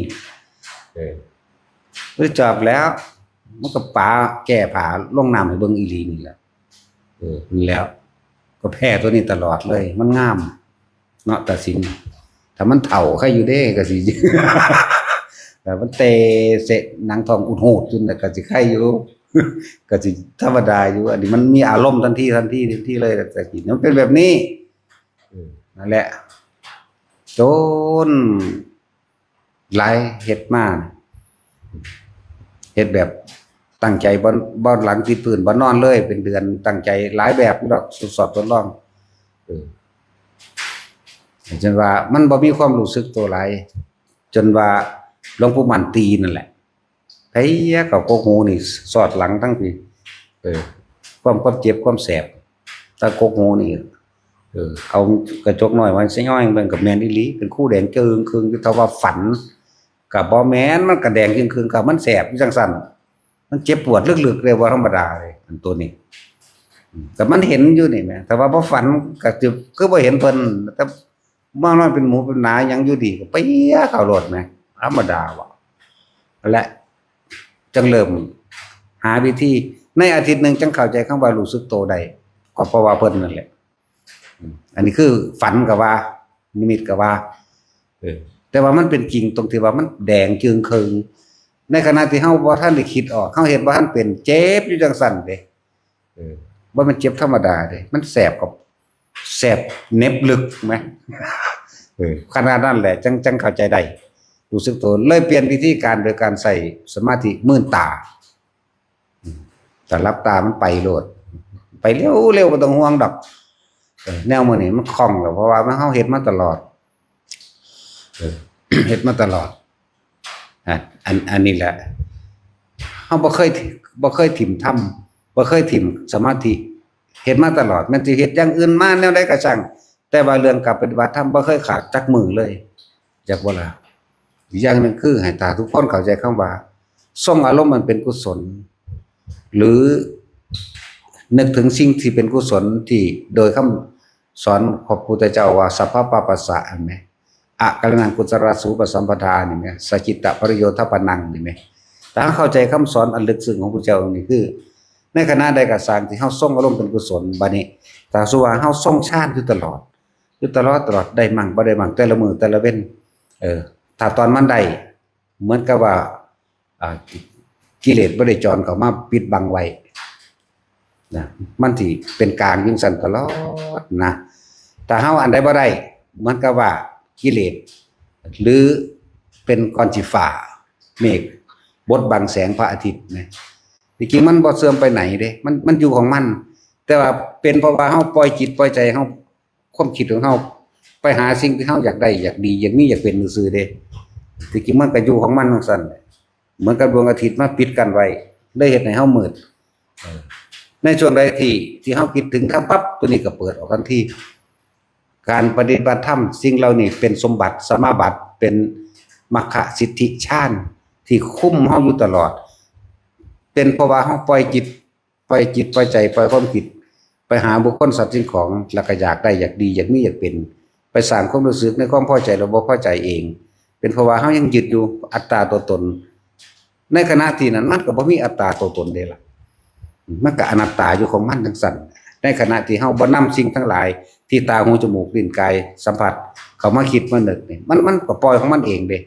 หรือจอบแล้วมันก็ป๋าแก้ผ้าลงน้ำให้เบิ่งอีหลีนี่แหละนี่แล้วก็แพ้ตัวนี้ตลอดเลยมันงามเนาะตัดสินถ้ามันเฒ่าใครอยู่เด้ก็สิ แต่มันเตะเสะหนังทองอุดหูดจนก็สิใครอยู่ ก็สิธรรมดาอยู่อันนี้มันมีอารมณ์ทันทีเลยแต่กินมันเป็นแบบนี้นั่นแหละจนหลายเฮ็ดมาเฮ็ดแบบตั้งใจบ่หลังที่พื้นบ่นอนเลยเป็นเดือนตั้งใจหลายแบบดอกสอบทดลองจนว่ามันบ่มีความรู้สึกตัวหลายจนว่าหลวงปู่มั่นตีนั่นแหละไผก็โกหูนี่สอดหลังทั้งปีความเจ็บความแสบถ้าโกหูนี่เอากระจกน้อยไว้ซะย่อยเบิ่งกับแม่นอีหลีเป็นคู่แดงเจิงครึงอยู่ถ้าว่าฝันก็บ่แม่นมันก็แดงครึงๆก็มันแสบอยู่จังซั่นมันเจ็บปวดลึกๆเลยว่าธรรมดาเลยอันตัวนี้แต่มันเห็นอยู่นี่แหมแต่ว่าบ่ฝันก็คือบ่เห็นเพิ่นแต่มานอนเป็นหมูเป็นหนายังอยู่ดีก็เปียเข้ารถแหมธรรมดาว่ะและจังเริ่มหาวิธีในอาทิตย์นึงจังเข้าใจคำว่ารู้สึกโตได้ก็เพราะว่าเพิ่นนั่นแหละอันนี้คือฝันก็ว่านิมิตก็ว่าแต่ว่ามันเป็นจริงตรงที่ว่ามันแดงจึงครึงในขณะที่เฮาบ่ทันได้คิดออกเฮาเฮ็ดบ่ทันเป็นเจ็บอยู่จังซั่นเด้บ่มันเจ็บธรรมดาเด้มันแสบกับแสบเน็บลึกมั้ยขนาดนั้นแหละจังเข้าใจได้รู้สึกตัวเลยเปลี่ยนวิธีการโดยการใส่สมาธิมื่นตาแต่รับตามันไปโลดไปเร็วบ่ต้องห่วงดอกแนวมื้อนี้มันคล่องแล้วเพราะว่ามันเฮาเฮ็ดมาตลอดเฮ็ดมาตลอดอันนี้แหละเฮาบ่เคยถิ่มธรรมบ่เคยถิ่มสมาธิเฮ็ดมาตลอดแม้นสิเฮ็ดอย่างอื่นมาแนวใดก็ช่างแต่ว่าเรื่องการปฏิบัติธรรมบ่เคยขาดจักมือเลยจักบ่ล่ะอีกอย่างนึงคือให้ตาทุกคนเข้าใจคำว่าทรงอารมณ์มันเป็นกุศลหรือนึกถึงสิ่งที่เป็นกุศลที่โดยคำสอนของพระพุทธเจ้าว่าสัพพะปะปัสสะอันไหมอะกัลนังกุศลสูปสัมปทานี่ไหมสัจจิตะปริโยทปนังนี่ไหมถ้าเข้าใจคำสอนอันลึกซึ้งของพระเจ้านี่คือในขณะใดก็สร้างที่เฮาทรงอารมณ์เป็นกุศลบัดนี้ถ้าสมมุติว่าเฮาทรงฌานอยู่ตลอดได้มั่งบ่ได้มั่งแต่ละมื้อแต่ละเว้นถ้าตอนมันได้เหมือนกับว่ากิเลสบ่ได้จรเข้ามาปิดบังไว้นะมันสิเป็นกลางจังซั่นตลอดนะถ้าเฮาอันใดบ่ได้เหมือนกับว่ากิเลสหรือเป็นก้อนสีฟ้าเมฆบดบังแสงพระอาทิตย์นะจริงๆมันบ่เสื่อมไปไหนเด้มันอยู่ของมันแต่ว่าเป็นเพราะว่าเฮาปล่อยจิตปล่อยใจเฮาความคิดของเฮาไปหาสิ่งที่เฮาอยากได้อยากดีอยากมีอยากเป็นซื่อๆเด้จริงๆมันก็อยู่ของมันจังซั่นเหมือนกับดวงอาทิตย์มาปิดกันไว้ได้เฮ็ดให้เฮามืดในช่วงใดที่เฮาคิดถึงธรรมปั๊บตัวนี้ก็เปิดออกทันทีการปฏิบัติธรรมสิ่งเหล่านี้เป็นสมบัติสมาบัติเป็นมรรคสิทธิฌานที่คุ้มเฮาอยู่ตลอดเป็นเพราะว่าเฮาปล่อยจิตปล่อยใจปล่อยความคิดไปหาบุคคลสัตว์สิ่งของแล้วก็อยากได้อยากดีอยากมีอยากเป็นไปสร้างความรู้สึกในความพอใจหรือบ่พอใจเองเป็นเพราะว่าเฮายังยึดอยู่อัตตาตัวตนในขณะที่นั้นมันก็บ่มีอัตตาตัวตนเด้ล่ะมันก็อนัตตาอยู่ของมันจังซั่นในขณะที่เฮาบ่นำสิ่งทั้งหลายที่ตาหูจมูกลิ้นกายสัมผัส เขามาคิดมานึกนี่มันก็ปล่อยของมันเองเด้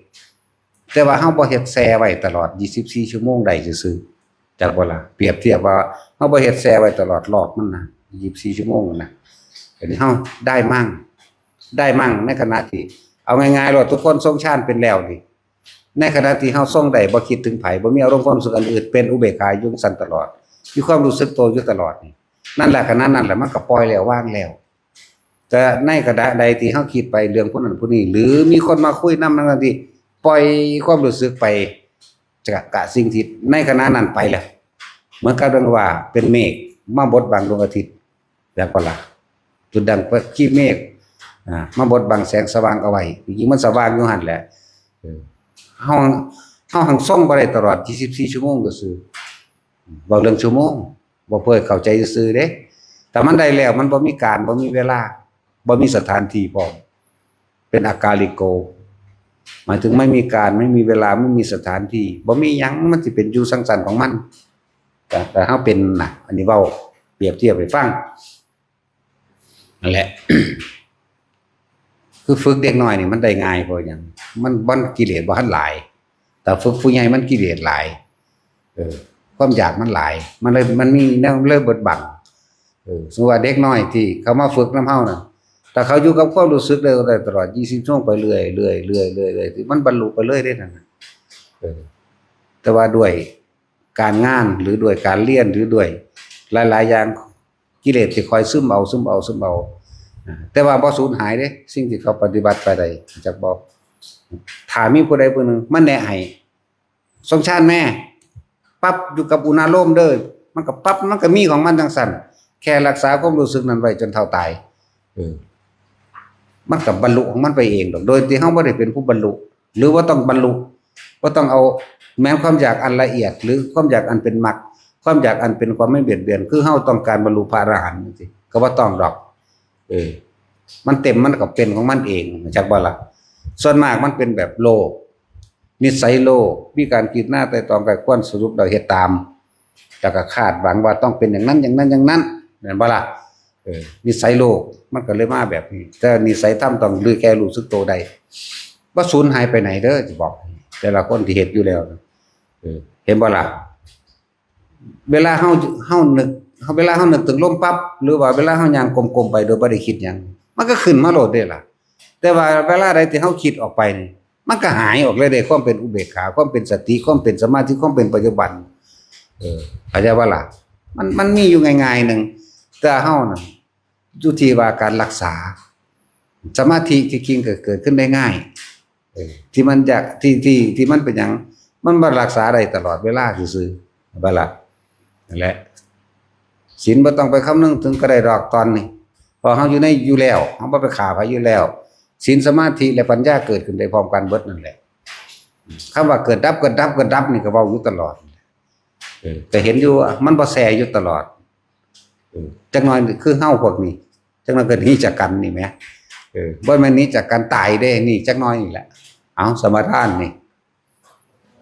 แต่ว่าเฮาบ่เฮ็ดแช่ไว้ตลอด24ชั่วโมงได้ซื่อๆจักบ่ล่ะเปรียบเทียบว่าเฮาบ่เฮ็ดแช่ไว้ตลอดรอบมันนะ24ชั่วโมงนะอันนี้เฮาได้มั่งในขณะที่เอาง่ายๆว่าทุกคนทรงฌานเป็นแล้วนี่ในขณะที่เฮาทรงได้บ่คิดถึงไผบ่มีอารมณ์ความรู้สึกอันอื่นเป็นอุเบกขาอยู่ซั่นตลอดมีความรู้สึกตัวอยู่ตลอดนี่นั่นแหละขณะนั้นแหละมันก็ปล่อยแล้วว่างแล้วแต่ในขณะใดที่เฮาคิดไปเรื่องผู้นั้นผู้นี้หรือมีคนมาคุยนำนั่นที่ปล่อยความรู้สึกไปกะสิ่งที่ในขณะนั้นไปแล้วเหมือนกับเรื่องว่าเป็นเมฆมาบดบังดวงอาทิตย์แล้วก็ล่ะจุดดังขี้เมฆมาบดบังแสงสว่างเอาไว้จริงๆมันสว่างอยู่หั่นแหละเฮาหังส่งบ่ได้ตลอด24ชั่วโมงก็ซื่อบ่เรื่องชั่วโมงบ่เพื่อเข้าใจซื่อเด้แต่มันได้แล้วมันบ่มีการบ่มีเวลาบ่มีสถานที่พร้อมเป็นอากาลิโกหมายถึงไม่มีการไม่มีเวลาไม่มีสถานที่บ่มีหยังมันสิเป็นอยู่สังสรรค์ของมันแต่เฮาเป็นน่ะอันนี้เว้าเปรียบเทียบให้ฟังนั่นแหละ คือฝึกเด็กน้อยนี่มันได้ง่ายเพราะหยังมันกิเลสบ่ทันหลายแต่ฝึกผู้ใหญ่มันกิเลสหลายความอยากมันหลายมันมีแนวเริ่มบดบังสมมุติว่าเด็กน้อยที่เขามาฝึกนำเฮาน่ะถ้าเขาอยู่กับความรู้สึกได้ตลอด20ชั่วโมงไปเรื่อยๆมันบรรลุไปเรื่อยได้นั่นน่ะแต่ว่าด้วยการงานหรือด้วยการเรียนหรือด้วยหลายๆอย่างกิเลสสิคอยซึมเอาแต่ว่าบ่สูญหายเด้สิ่งที่เขาปฏิบัติไปได้จักบอกถ้ามีผู้ใดผู้หนึ่งมันแนะให้สงชาติแม่ปั๊บอยู่กับอุณาโลมเด้อมันก็ปั๊บมันก็มีของมันจังซั่นแค่รักษาความรู้สึกนั้นไว้จนเท่าตายมันก็บรรลุของมันไปเองดอกโดยที่เฮาบ่ได้เป็นผู้บรรลุหรือว่าต้องบรรลุบ่ต้องเอาแม้ความอยากอันละเอียดหรือความอยากอันเป็นมรรคความอยากอันเป็นความไม่เบียดเบียนคือเฮาต้องการบรรลุพระอรหันต์จังซี่ก็บ่ต้องดอกมันเต็มมันก็เป็นของมันเองจักบ่ล่ะส่วนมากมันเป็นแบบโลภนิสัยโลภมีการคิดหน้าไต่ตองไกลควรสรุปแล้วเฮ็ดตามแล้วก็คาดหวังว่าต้องเป็นอย่างนั้นอย่างนั้นอย่างนั้นแม่นบ่ล่ะนิสัยโลภมันก็เลยมาแบบนี้แต่นิสัยธรรมต้องรู้แก่รู้สึกตัวได้บ่สูญหายไปไหนเด้อสิบอกแต่ละคนที่เฮ็ดอยู่แล้วเห็นบ่ล่ะเวลาเฮานึกเวลาเฮานึกถึงลมปั๊บหรือว่าเวลาเฮาย่างกลมๆไปโดยบ่ได้คิดหยังมันก็ขึ้นมาโลดเด้ล่ะแต่ว่าเวลาใดที่เฮาคิดออกไปนี่มันก็หายออกเลยเด้ความเป็นอุเบกขาความเป็นสติความเป็นสมาธิความเป็นปัจจุบันเข้าใจบ่ล่ะมันมีอยู่ง่ายๆนึงแต่เฮาน่ะอยู่ที่ว่าการรักษาสมาธิที่จริงก็เกิดขึ้นได้ง่ายที่มันอยากที่มันเป็นหยังมันบ่รักษาได้ตลอดเวลาซื่อๆบ่ล่ะนั่นแหละศีลบ่ต้องไปคำนึงถึงก็ได้ดอกตอนนี้พอเฮาอยู่แล้วเฮาบ่ไปฆ่าไผอยู่แล้วศีลสมาธิและปัญญาเกิดขึ้นได้พร้อมกันเบิดนั่นแหละคำว่าเกิดดับนี่ก็เว้าอยู่ตลอดก็เห็นอยู่มันบ่แซ่อยู่ตลอดจักหน่อยคือเฮาพวกนี้จักหน่อยก็หนีจากกันนี่แหมบ่แม่นหนีจากกันตายเด้นี่จักหน่อยนี่แหละเอาสมาทานนี่